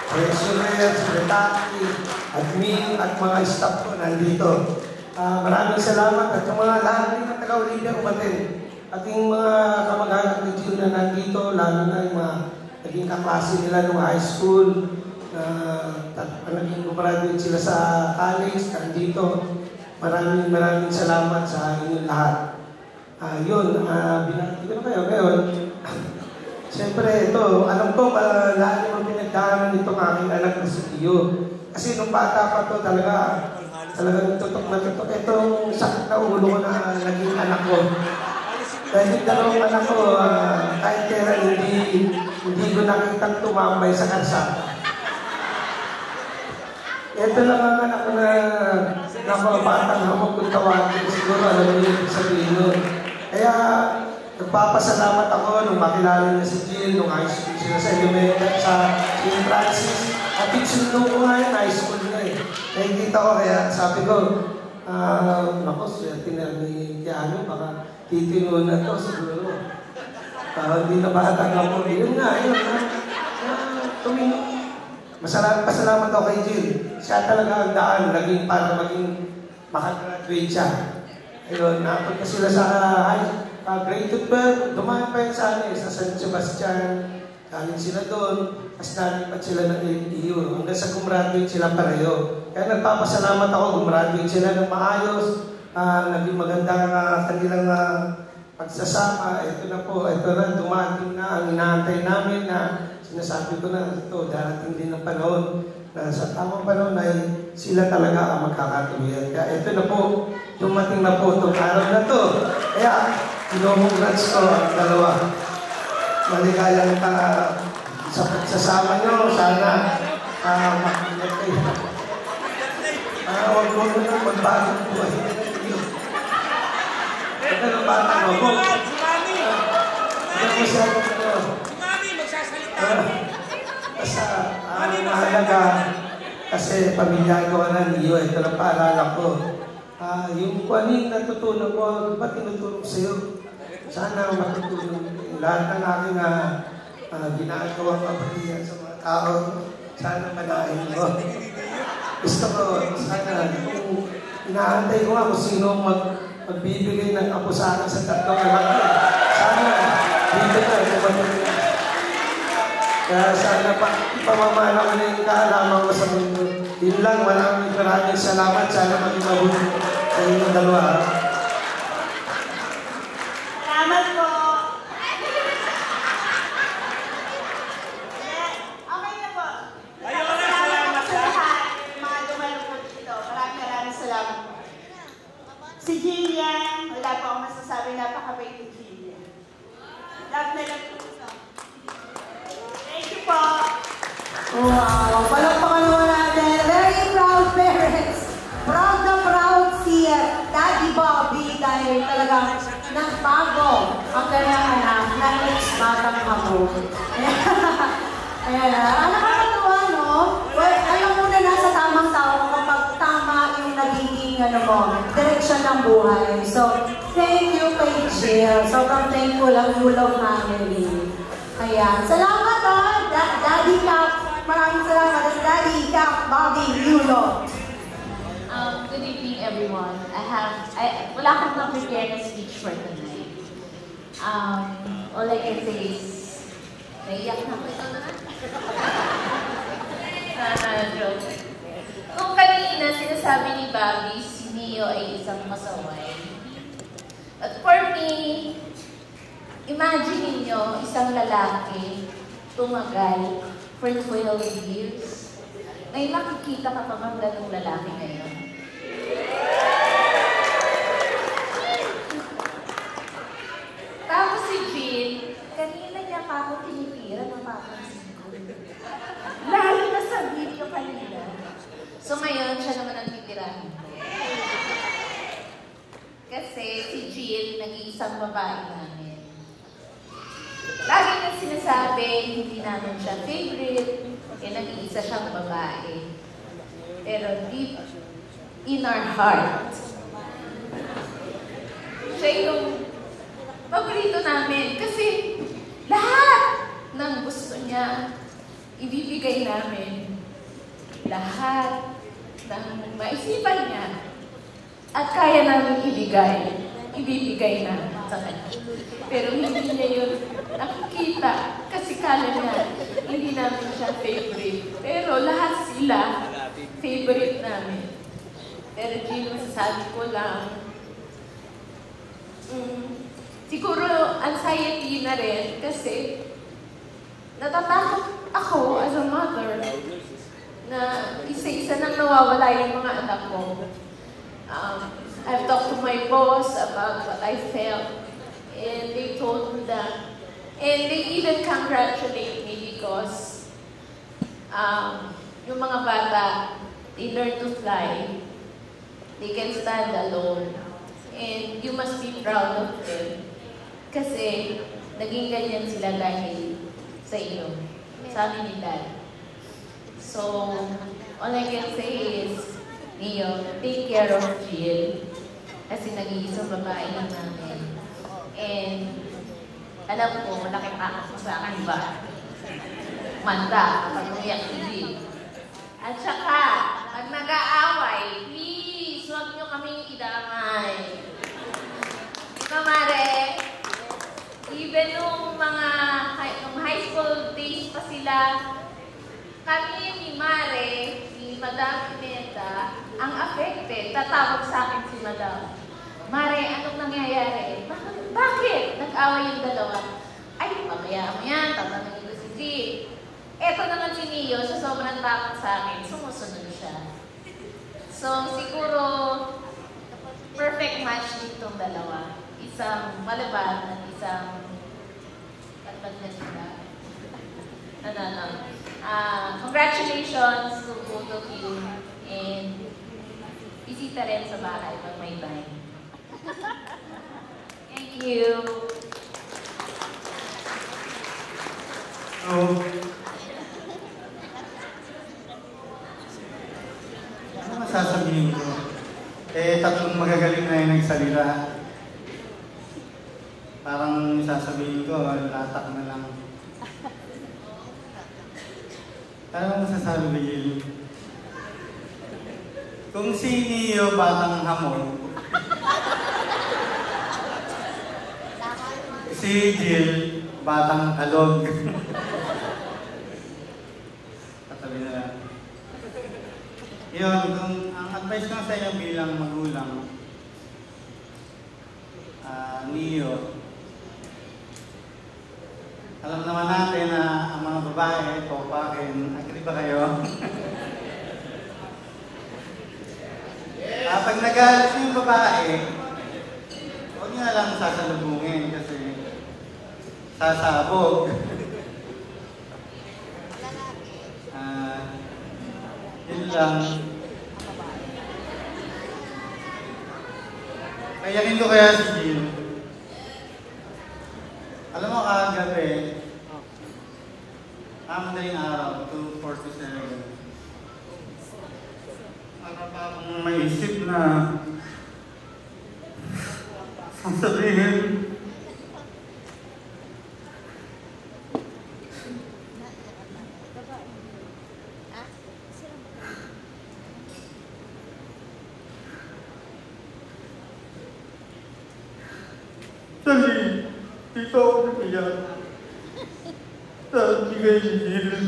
Treasurer, secretary, admin, at mga staff ko nandito. Maraming salamat at yung mga lahat rin ng taga-Olivia umatin. At yung mga kamag-anak ni Jill na nandito, lalo na yung mga naging kaklase nila nung high school, naging graduate sila sa college, nandito. Maraming salamat sa inyong lahat. Binati ko na kayo ngayon. Siyempre, ito, alam ko, lahat yung pinagdaanan nitong aking anak na si Tio. Kasi nung bata pa to talagang tutok na tutok. Itong sakit na ulo ko na naging anak ko. Dahil dalawang anak ko, kahit kaya hindi ko nakitang tumambay sa karsada. Ito lang ang anak ko na batang hamog kung tawagin. Siguro alam niyo yung sabihin nun. Kaya nagpapasalamat ako nung makilala niya si Jill, nung high school sila sa elementary, sa St. Francis. At itsundo ko nga yung high school na eh. Nakikita ko kaya sabi ko, naku, swerte na ni Keanu, baka titino na to siguro. Hindi na batang ako. Yun nga, pasalamat ako kay Jill. Siya talaga ang daan, para maging makagraduate siya. Ayun, napunta sila sa grade 12, dumaan pa yun sa San Sebastian. Galing sila doon, as nalipat sila ng LPU. Hanggang sa gumraduate sila pareho. Kaya nagpapasalamat ako, gumraduate sila ng maayos. Naging maganda kanilang pagsasama. Ito na po, ito na, dumating na ang inaantay namin na sinasabi ko na ito, darating din ang panahon na sa tamang panahon ay sila talaga ang magkakatuluyan. Kaya ito na po, dumating na po itong araw na to. Kaya, congrats ko ang dalawa. Maligayang sa pagsasama nyo, sana makinig kayo. Huwag mo na magbago po kayo. Ito ng bata mo. Ito masyado ko. Mami, magsasalita. Basta, mahalaga kasi pamilya ko na niyo. Ito na paalala ko. Yung kuwaning natutunan ko, ba't tinutulong sa'yo? Sana matutulong lahat ng aking ginagawang kabalihan sa mga tao. Sana manahin mo. Gusto ko, sana, kung inaantay ko nga kung sino magbibigay ng apo sa akin sa tatlong anak ko. Sana, dito na, kumatuloy. Kaya sana ipamamala ko na yung kaalaman ko sa mundo. Yun lang, maraming salamat. Sana maging mabuti sa inyong dalawa. Salamat po. Okay na po. Salamat po sa lahat. Mga dumalupot dito. Maraming salamat po. Si Jillian, wala po akong masasabi. Napakabait ni Jillian. Love na lang po. Thank you po. Wow! Palakpakan naman natin. Very proud parents. Proud na proud si Daddy Bobby dahil talagang nagbago ang kanyang anak na ex-batang habo. Ayan na. Nakakatawa, no? Well, alam mo na nasa tamang tao kapag tama yung nagiging direksyon ng buhay. So, thank you kay Jill. Sobrang thankful ang Yulo family. Ayan. Salamat, Daddy Cap. Maraming salamat. Daddy Cap, Bobby, Yulo. Good evening, everyone. Wala akong na-prepare na speech for tonight. All I can say is, naiyak na ako ito na. Joke. Kung kanina sinasabi ni Bobby, si Neo ay isang masaway. At for me, imagine niyo isang lalaki tumagal for 12 years. May makikita ka pa bang ganung lalaki ngayon? Tapos si Jill, kanina niya pa ako tinitira ng papansin ko. Lalo na sa video kanina. So ngayon, siya naman ang titirahin ko. Kasi si Jill, nag-iisang babae namin. Lagi niya sinasabi, hindi namin siya favorite, nag-iisa siyang babae. Pero deep in our heart, siya yung paborito namin. Kasi lahat ng gusto niya, ibibigay namin. Lahat ng maisipan niya at kaya namin ibibigay na sa kanya. Pero hindi niya yun nakikita kasi kala niya hindi namin siya favorite. Pero lahat sila favorite namin. Pero Jill, masasabi ko lang, siguro anxiety na rin kasi natatakot ako as a mother na isa-isa nang nawawala yung mga anak ko. I've talked to my boss about what I felt, and they told me that. And they even congratulate me because yung mga bata, they learn to fly. They can stand alone. And you must be proud of them. Kasi naging ganyan sila dahil sa iyo, sa amin ni Dad. So, all I can say is, Neo, take care of Jill. Kasi nag-iisang babae lang namin. And alam ko, malaki pa ako sa akin ba? Manda, kapag umiyak si Jill. At saka, pag nag-aaway, please, huwag nyo kaming idamay. Mare, even nung high school days pa sila, kami ni Mare, ni Madam Pineda, ang affected. Tatawag sa akin si Madam. Mare, anong nangyayari? Bakit? Nag-away yung dalawa. Ay, pamaya mo yan, tatanungin ko si G. Eto naman si Neo, sa sobrang takot sa akin, sumusunod siya. So, siguro, perfect match ditong dalawa. Isang malabad at isang patpad na sila. Congratulations to both of you. And bisita rin sa bahay pag may time. Thank you. So, ano masasabihin ko? Tatlong magagaling na yung nagsalita. Parang sasabihin ko, latak na lang. Ano masasabi ba, Jill? Kung si Neo batang hamon, si Jill batang kalog. Katabi na lang. Yun, kung ang advice ko sa inyo bilang magulang, Neo, alam naman natin na ang mga babae, topakin, agree ba kayo? Pag nagalit yung babae, huwag niyo na lang sasalubungin kasi sasabog. Yun lang. Kayakin ko kaya si Jill. Alam mo, kagabi, madaling araw, 2:47. Ano pa akong maisip na sasabihin? Dali, dito ako napiyak. Dahil bigay ni Jill.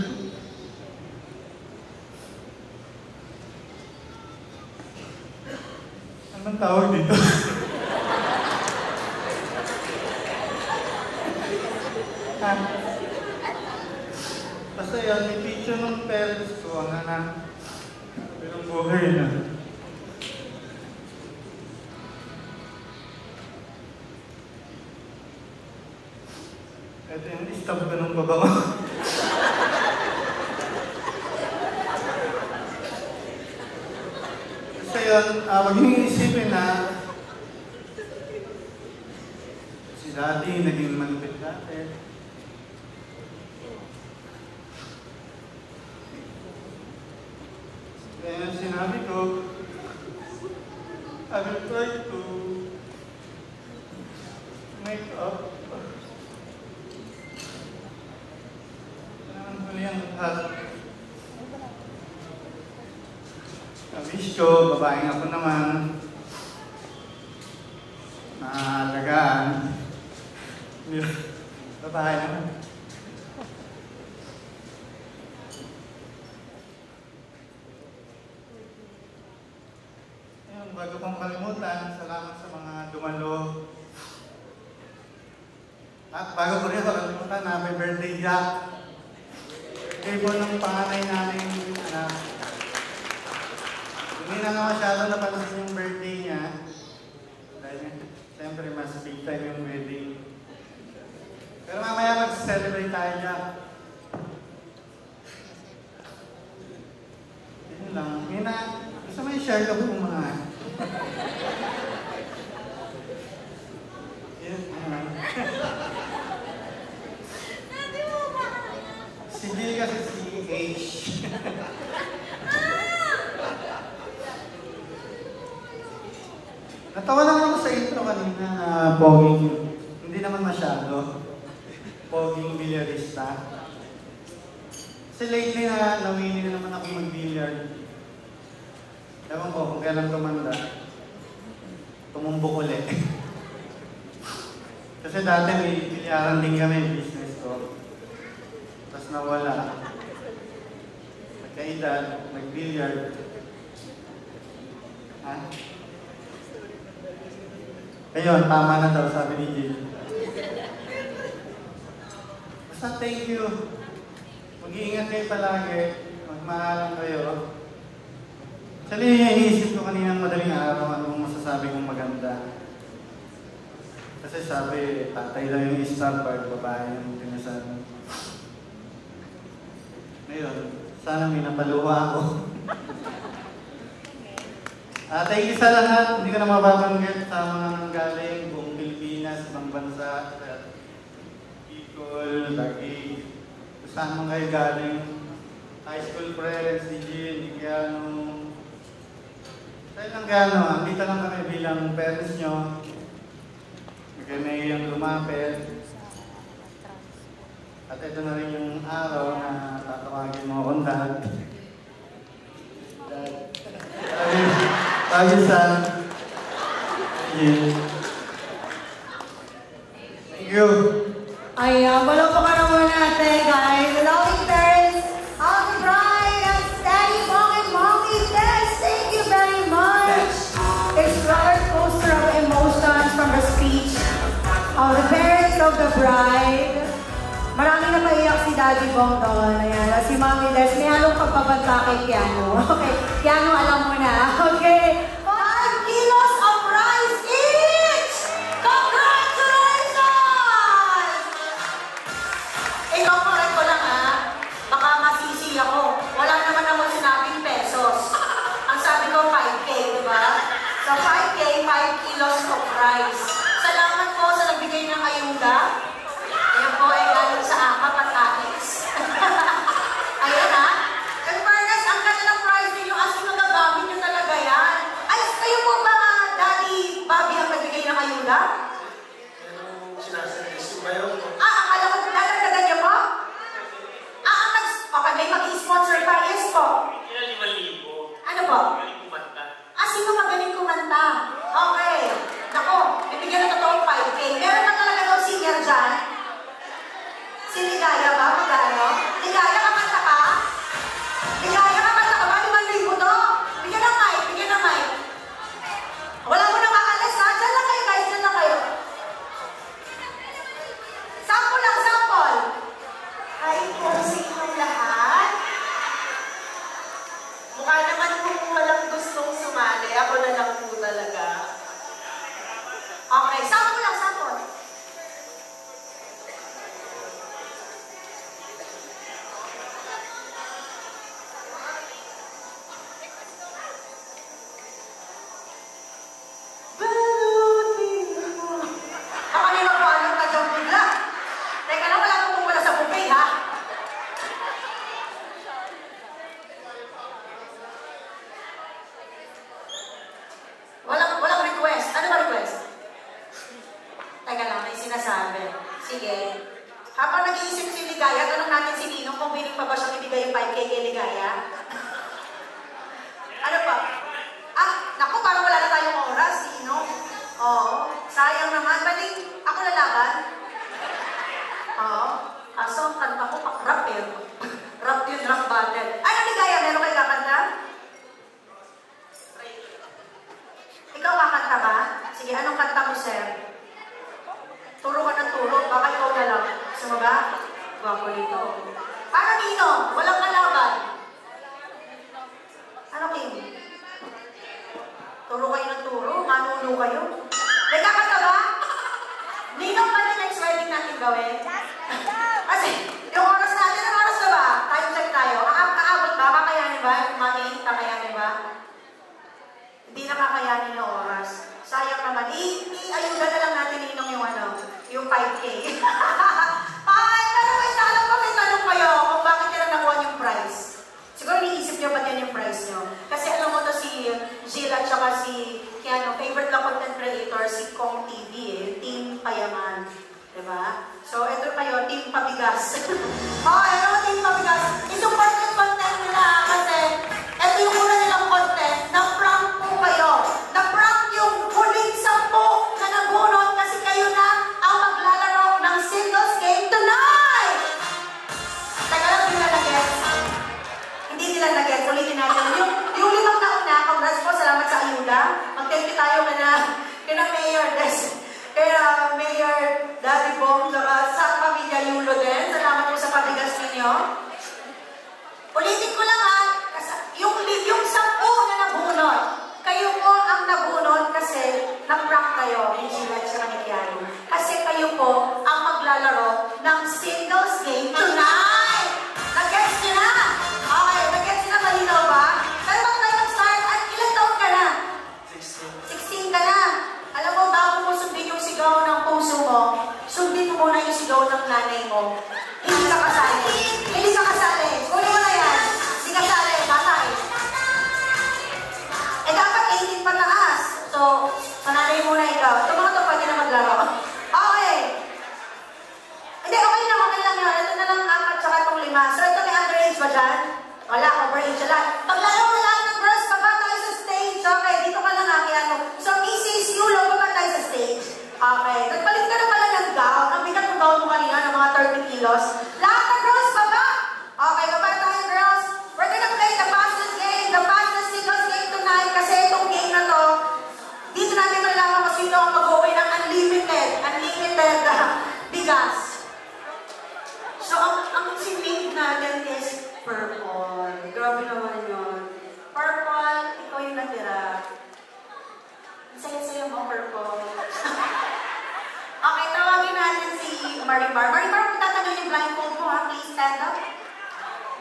Anong tawag dito? Basta yan, may picture ng parents ko, ang anak. Bilang buhay na. Ito yung istab ko ng babango. Basta yun, huwag niyong isipin na si Daddy naging malupit dati. Kaya sinabi ko, I will try to make up. Wish ko, babaeng ako naman, maalagaan. Babae naman. Ayun, bago kong kalimutan, salamat sa mga dumalo. At bago ko rin kalimutan, happy birthday, Jack. Birthday po ng panganay namin anak. Hindi na nga masyado napansin yung birthday niya. Dahil siyempre mas big time yung wedding. Pero mamaya mag-celebrate tayo niya. Yun lang. Mina, gusto mo i-share ko kung mga... Si Jill kasi si H. Natawa lang ako sa intro kanina na poging, hindi naman masyado, poging bilyarista. Kasi lately na nawili na naman ako mag-billiard. Ewan ko kung kailan tumanda, tumumbok ulit. Kasi dati may bilyaran din kami, business ko. Tapos nawala. Nagkaedad, nag-billiard. Ha? Ayun, tama na daw, sabi ni Jill. Basta thank you. Kung Mag-iingat kayo palagi. Magmahalan kayo. Actually, iniisip ko kaninang madaling araw anong masasabi kong maganda. Kasi sabi, tatay lang yung star part, babae yung pinasan. Ngayon, sana may napaluha ako. Thank you sa lahat. Hindi ko na mababanggit sa mga nanggaling buong Pilipinas, ibang bansa, Bicol, Taguig. Kung saan man kayo galing. High school friends, DJ, Indiano. Dahil lang gano'n, andito lang kami bilang parents nyo. Kami yung lumapit. At ito na rin yung araw na tatawagin mo akong dad. Tayo sa... Thank you. Ayan, palakpakan naman natin, guys. Loving parents of the bride and Daddy, Mom, and Mommy, Dad, thank you very much. It's roller coaster of emotions from the speech of the parents of the bride. Maraming napaiyak si Daddy Bong doon. Ayan, si Mommy Des, may halong pagpabanta kay Keanu. Okay, Keanu, alam mo na. Okay, 5 kilos of rice each! Congratulations! Ikaw correct ko lang ha. Baka masisi ako. Wala naman ako sinabing pesos. Ang sabi ko 5K, di ba? So 5K, 5 kilos of rice. Salamat po sa nagbigay ng ayuda. Ayan po ay galing sa AKAP at AX. Ayan ha. In fairness, ang ganda ng prize ninyo as in nagagamit nyo talaga yan. Ay, kayo po ba Daddy Bobby ang nagbigay ng ayuda? Sinasabi ba yun? Akala ko dadagdagan niyo po? Okay, may mag-i-sponsor pa. Yes po. Ano po? Sino magaling kumanta? Okay. Nako, bibigyan na totoong 5K. Meron na talaga daw senior dyan. Si Ligaya ba? Magano? Ligaya, kamanta ka? Ligaya, kamanta ka ba? 5,000 to? Bigyan ng mic, bigyan ng mic. Wala mo nang aalis ha? Diyan lang kayo guys, diyan lang kayo. Sample lang, sample. Hi po sa inyong lahat. Mukha naman kung walang gustong sumali, ako na lang po talaga. Okay, sample lang, sample. Ako nila po anong tadyong bigla. Teka lang, wala kong wala sa buffet, ha? Walang request. Ano ba request? Teka lang, may sinasabi. Sige. Habang nag-iisip si Ligaya, tanong natin si Ninong kung piling pa ba siyang ibigay yung 5K kay Ligaya. Ano pa? Naku, parang wala na tayong oras, Ninong. Oo. Sayang naman. Baling, ako lalaban. Oo. Aso, ang kanta ko, rap eh. Rap yun, rap battle. Ano, Ligaya? Meron kayo kakanta? Ikaw kakanta ba? Sige, anong kanta mo, sir? Turo ka ng turo. Baka ikaw na lang. Gusto mo ba? Gwapo dito. Parang Ninong, walang kalaban. Ano, King? Turo kayo ng turo. Manuno kayo. May kakanta ba? Ninong ba na next wedding natin gawin? Kasi, yung oras natin, ang oras na ba? Time check tayo. Aabot ba? Kakayanin ba? Mami, kakayanin ba? Hindi na kakayanin yung oras. Sayang naman. I-ayuda na lang natin Ninong yung yung 5K. Pero may alam ko, may tanong kayo kung bakit nila nakuha yung prize. Siguro niisip nyo ba't yan yung prize nyo? Kasi alam mo to si Jill at saka si Keanu, favorite na content creator, si Kong TV Team Payaman. Diba? So, ito kayo, Team Pabigas. Ano, Team Pabigas. Isupport yung content nila kasi ito yung una nilang content. Na-prank po kayo. Na-prank yung huling 10 na nabunot kasi kayo na ang maglalaro ng singles game tonight! Teka lang, hindi nila nag-gets. Hindi nila nag-gets. Ulitin natin. Yung 5 taon na, congrats po, salamat sa ayuda. Mag-thank you tayo kina Mayor Des. Kaya Mayor Daddy Bong, saka sa pamilya Yulo din. Salamat po sa pabigas ninyo. sa nanay muna ikaw. Ito mga to pwede na maglaro. Okay. Hindi, okay lang yun. Ito na lang 4 tsaka itong 5. So ito may underage ba dyan? Wala, overage lang. Paglaro na lang ng girls, baba tayo sa stage. Okay, dito ka lang ano. So Mrs. Yulo, baba tayo sa stage. Okay, nagpalit ka na pala ng gown. Ang bigat ng gown mo kanina ng mga 30 kilos. Lahat ng girls, baba! Okay, baba tayo girls. We're gonna play the fastest game, the fastest singles game tonight. Kasi itong game na to, dito natin malalaman kung sino ang mag-uwi ng unlimited bigas. So, ang sinmate natin is purple. Grabe naman yun. Purple, ikaw yung natira. Ang saya-saya mo, purple. Okay, tawagin natin si Marimar. Marimar, kung tatagal yung blindfold mo ha, please stand up.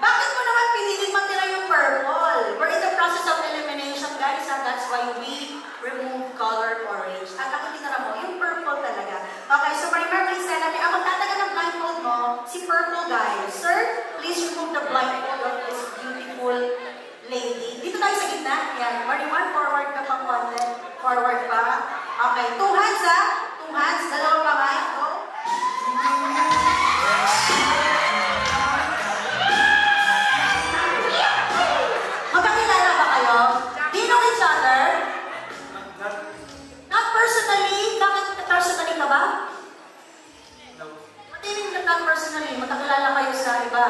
Bakit mo naman piniling matira yung purple? We're in the process of elimination, guys, and that's why we remove color orange. At ako tinara mo, yung purple talaga. Okay, so Marimar, please stand up. Ang magtatagal ng blindfold mo, si purple, guys. Sir, please remove the blindfold of this beautiful lady. Dito tayo sa gitna. Yan. Marimar, forward ka pang konti. Forward pa. Okay, 2 hands ha. 2 hands, dalawang kamay. Go. Magkakilala ba kayo? Do you know each other? Not personally? Bakit personally ka ba? No. Matiling na not personally. Magkakilala kayo sa iba?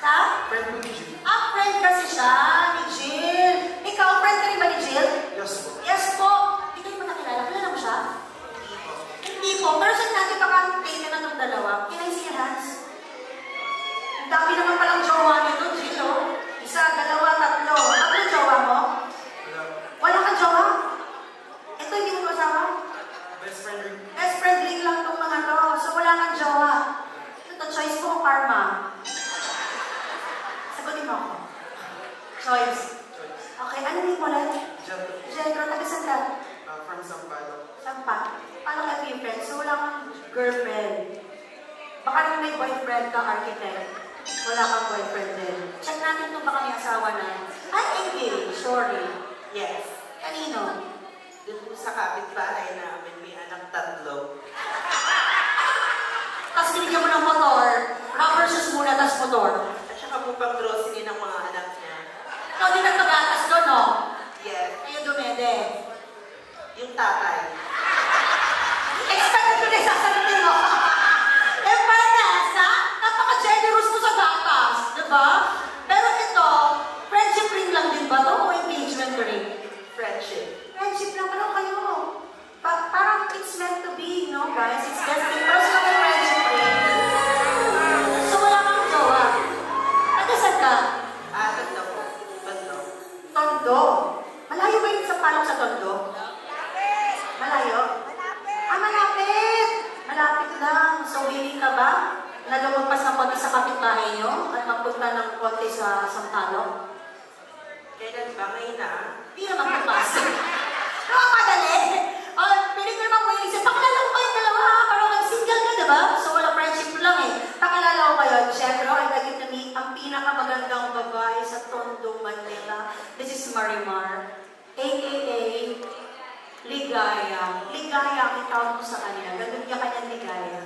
Sa? Friend mo ni Jill. Friend kasi siya ni Jill. Ikaw, friend ka rin ba ni Jill? Yes po. Yes po. Hindi kayo magkakilala. Kilala mo siya? Hindi po. Pero saan natin baka-play na ng dalawa? Can I see your hands? Ang dami naman palang jowa nito, Jill, oh. 1, 2, 3. 3 jowa mo? Wala kang jowa? Ito hindi mo kasama? Best friend ring. Best friend ring lang itong mga to. So wala kang jowa. Ito, choice mo o karma? Sagutin mo ako. Choice. Okay, ano name mo lang? Jetro, taga-saan ka? From Sampalo. Sampa. Paano ka yung friend? So wala kang girlfriend. Baka rin may boyfriend ka, architect. Wala kang boyfriend din. Check natin kung baka may asawa na. Ay, engaged. Sorry. Yes. Kanino? Doon po sa kapitbahay namin, may anak 3. Tapos binigyan mo ng motor. Rubber shoes muna, tapos motor. At saka po pang grocery ng mga anak niya. Ikaw din nagpagatas doon, no? Yes. Ayun dumede. Yung tatay. Expected ko na sasagutin mo. Fairness, ha? Napaka-generous mo sa gatas, diba? Pero ito, friendship ring lang din ba to o engagement ring? Friendship. Friendship lang, parang kayo. Parang it's meant to be, no, guys? It's destined. Pero sila may friendship ring. So wala kang jowa. Nagkasad ka? Tondo po. Tondo? Malayo ba yun sa palong sa Tondo? Malayo? Malapit! Malapit lang. So, willing ka ba na lumagpas ng konti sa kapitbahay nyo at magpunta ng konti sa Sampalo? Kailan ba? Ngayon na? Hindi naman magpapasok. Nakamadali! Piling ko naman mo yung isip. Pakilala ko kayong dalawa ha. Parang nag-single ka, diba? So, wala friendship lang eh. Pakilala ko kayo. Siyempre, I'd like you to meet ang pinakamagandang babae sa Tondo, Manila. This is Marimar. A.K.A. Ligaya. Ligaya ang itawag mo sa kanya. Gagawin niya kanyang Ligaya.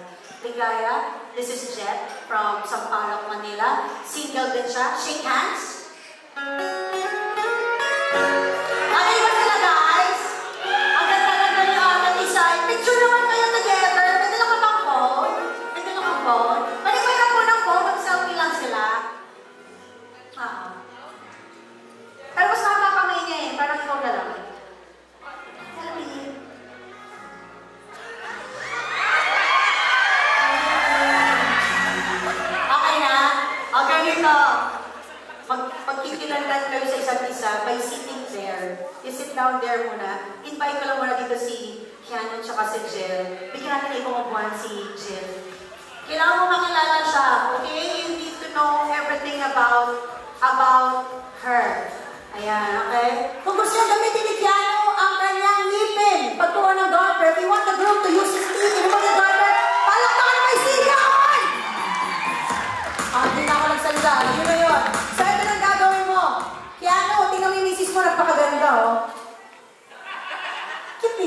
Ligaya, this is Jet from Sampaloc, Manila. Single din siya. Shake hands. Okay ba sila, guys? Ang ganda-ganda niyo agad isa. Picture naman kayo together. Pwede lang kapang phone. Pwede lang kapang phone. Balik mo lang po ng phone. Mag-selfie lang sila. Pero mas makakamay niya eh. Parang ikaw na lang. Okay na? O ganito. Pagkikilanlan kayo sa isa't isa by sitting there. You sit down there muna. Invite ko lang muna dito si Keanu at si Jill. Bigyan natin na ipumabuhan si Jill. Kailangan mo makilala siya. Okay? You need to know everything about her. Ayan, okay? Kung gusto niya gamitin ni Keanu ang kanyang ngipin, pagtuwa ng garter, if you want the girl to use his teeth, in the garter, palakpakan na may silihan! Hindi na ako nagsalita. Yun na yun. So, ito nang gagawin mo. Keanu, tingnan mo yung misis mo, nagpakaganda, oh.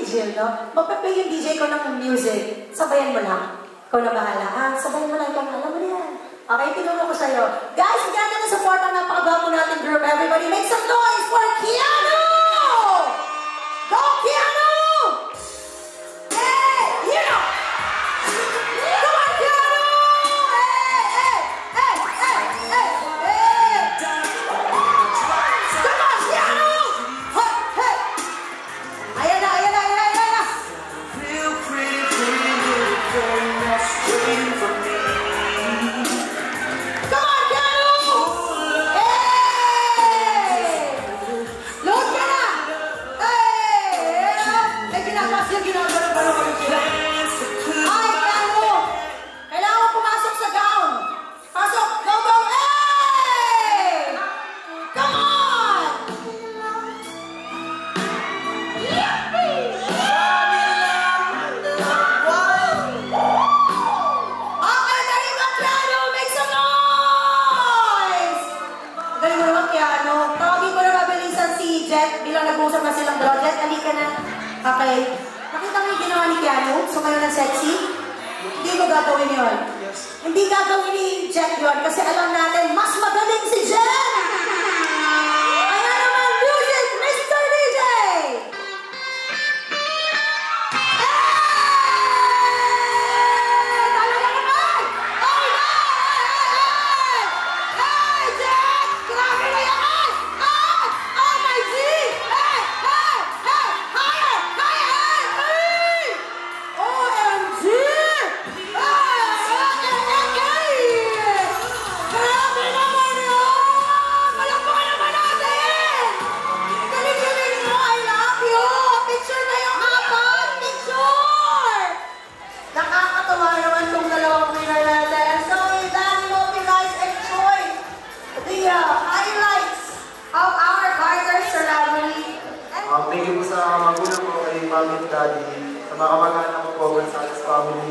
Jill, no? Magpa-play yung DJ ko ng music. Sabayan mo lang. Ikaw na bahala, ha? Sabayan mo lang ikaw. Alam mo na yan. Okay, tinulong ko sa'yo. Guys, again, na support ang napakagwapo natin group. Everybody, make some noise for Keanu! Go, Keanu! Hey, you know! Come on, Keanu! Hey, hey, hey, hey, hey, hey! Come on, Keanu! Hey, hey! Ayan na, ayan na, ayan na, ayan na! Feel pretty, pretty little thing that's waiting for me. Come on, Keanu! Hey! Load ka na! Hey! May ginagawa siya, ginagawa ko sila. Ay, Keanu! Kailangan mo pumasok sa gown. Pasok! Go, go! Hey! Come on! Okay, dali ba, Keanu? Make some noise! Galing mo naman, Keanu. Tawagin ko na mabilisan si Jet bilang nag-uusap na silang dalawa. Jet, halika na. Okay. Nakita mo yung ginawa ni Keanu? So kayo ng sexy? Hindi ko gagawin yun. Hindi gagawin ni Jet yun kasi alam natin, mas magaling si Jet! Kaya naman, music, Mr. DJ! Talaga naman! Ay, hey, Jet! Grabe na yan! Oh my G! Hey! Hey! Hey! Higher! Higher! Hey! OMG! Grabe naman yun! Malakpakan naman natin! Galing-galing mo! I love you! Picture na yung apat! Picture! Nakakatawa naman itong dalawang winner natin. So, with that, we hope you guys enjoy the highlights of our Carter ceremony. Thank you po sa magulang ko kay Mami at Daddy, sa mga kamag-anak ko po, Gonzales family,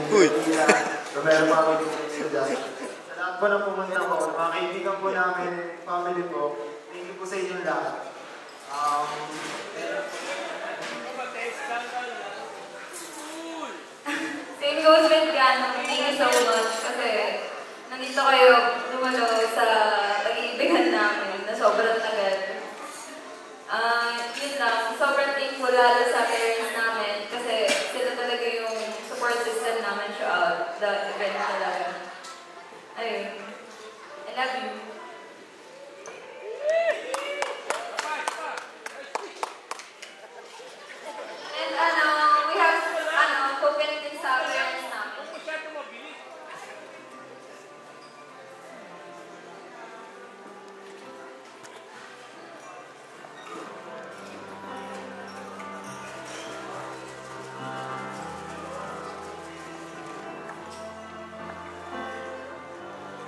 Romero family, sa lahat po na pumunta po, mga kaibigan po namin, family po, thank you po sa inyong lahat. Same goes with Keanu. Thank you so much kasi nandito kayo dumalo sa pag-iibigan namin na sobrang tagal. Yun lang, sobrang thankful lalo sa parents namin kasi sila talaga yung support system namin throughout the event talaga. Ayun. I love you. And we have spoken din sa parents namin.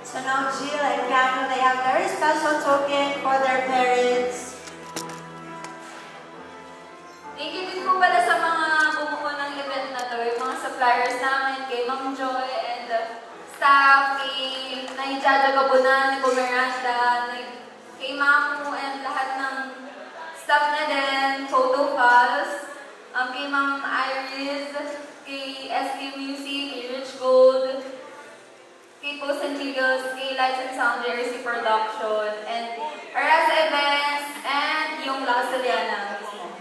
So now Jill and Keanu, they have very special token for their parents. Thank you din po pala sa mga bumuo ng event na to, yung mga suppliers namin, kay Ma'am Joy and the staff, kay Naijaja Gabunan, kay Miranda, kay Mamu and lahat ng staff na din, photo files, kay Ma'am Iris, kay SK Music, kay Rich Gold, kay Post and Videos, kay Lights and Sound, JRC Production, and Arasa Events, and yung La Saliana mismo.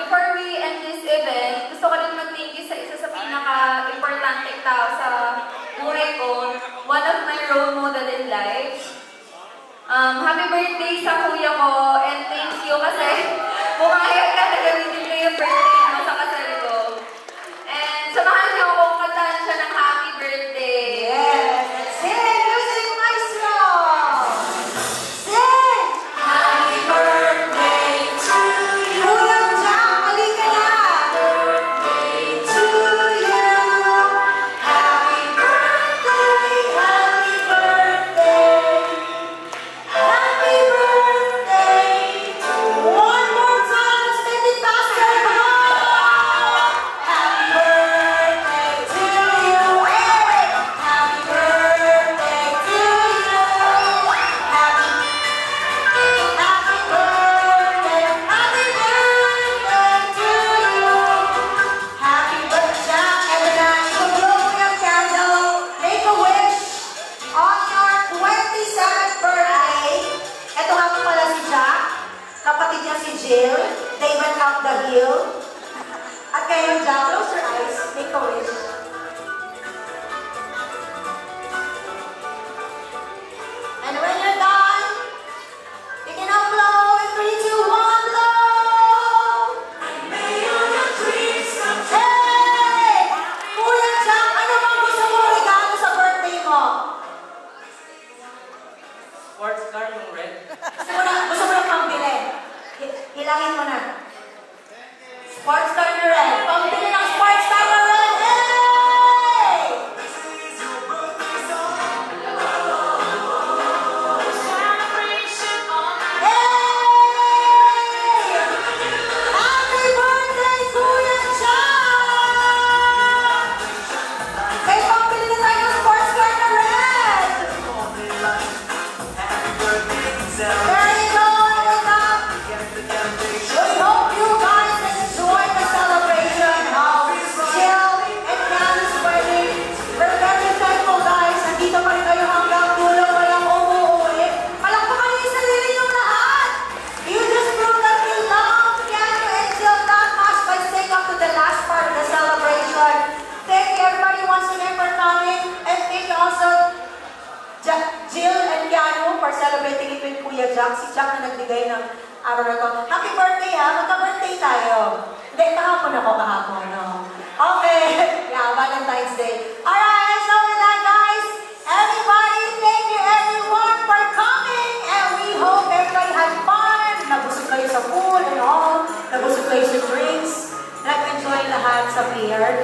Before we end this event, gusto ko rin mag-thank you sa isa sa pinaka-importante tao sa buhay ko, one of my role model in life. Happy birthday sa kuya ko, and thank you kasi bumayag ka na gamitin ko yung birthday mo sa kasal ko. And samahan niyo akong kantahan siya ng happy birthday. Yes! Sing! Music maestro! Sing! Happy birthday to you! Kulang Jack, halika na! Birthday to you! Happy birthday! Happy birthday! Happy birthday Jill. They went up the hill. At kayo, Jack, close your eyes. Make a wish. And when you're done, you can now blow in 3, 2, 1, blow! May all your dreams come true. Hey! Kuya Jack, ano bang gusto mo regalo sa birthday mo? Sports car yung red. Gusto mo na pambili. Hilangin mo na. Sports car na red. Pambili ng sports car na red. Hey! Happy birthday, Kuya Jack! May pambili na tayo ng sports car na red. There you go, enough. We hope you guys enjoy the celebration of Jill and Kiana's wedding. We're very thankful, guys. Nandito pa rin kayo hanggang dulo, walang umuwi. Palakpakan niyo yung sarili niyong lahat. You just proved that you love Kiana and Jill that much by staying up to the last part of the celebration. Thank you everybody once again for coming. And thank you also Jill and Keanu for celebrating it with Kuya Jack. Si Jack na nagbigay ng araw na to. Happy birthday ha! Magka-birthday tayo. Hindi, kahapon ako kahapon. No? Okay. Yeah, Valentine's Day. Alright, so with that guys, everybody, thank you everyone for coming. And we hope everybody had fun. Nabusog kayo sa pool and all. Nabusog kayo sa drinks. Nag-enjoy lahat sa pier.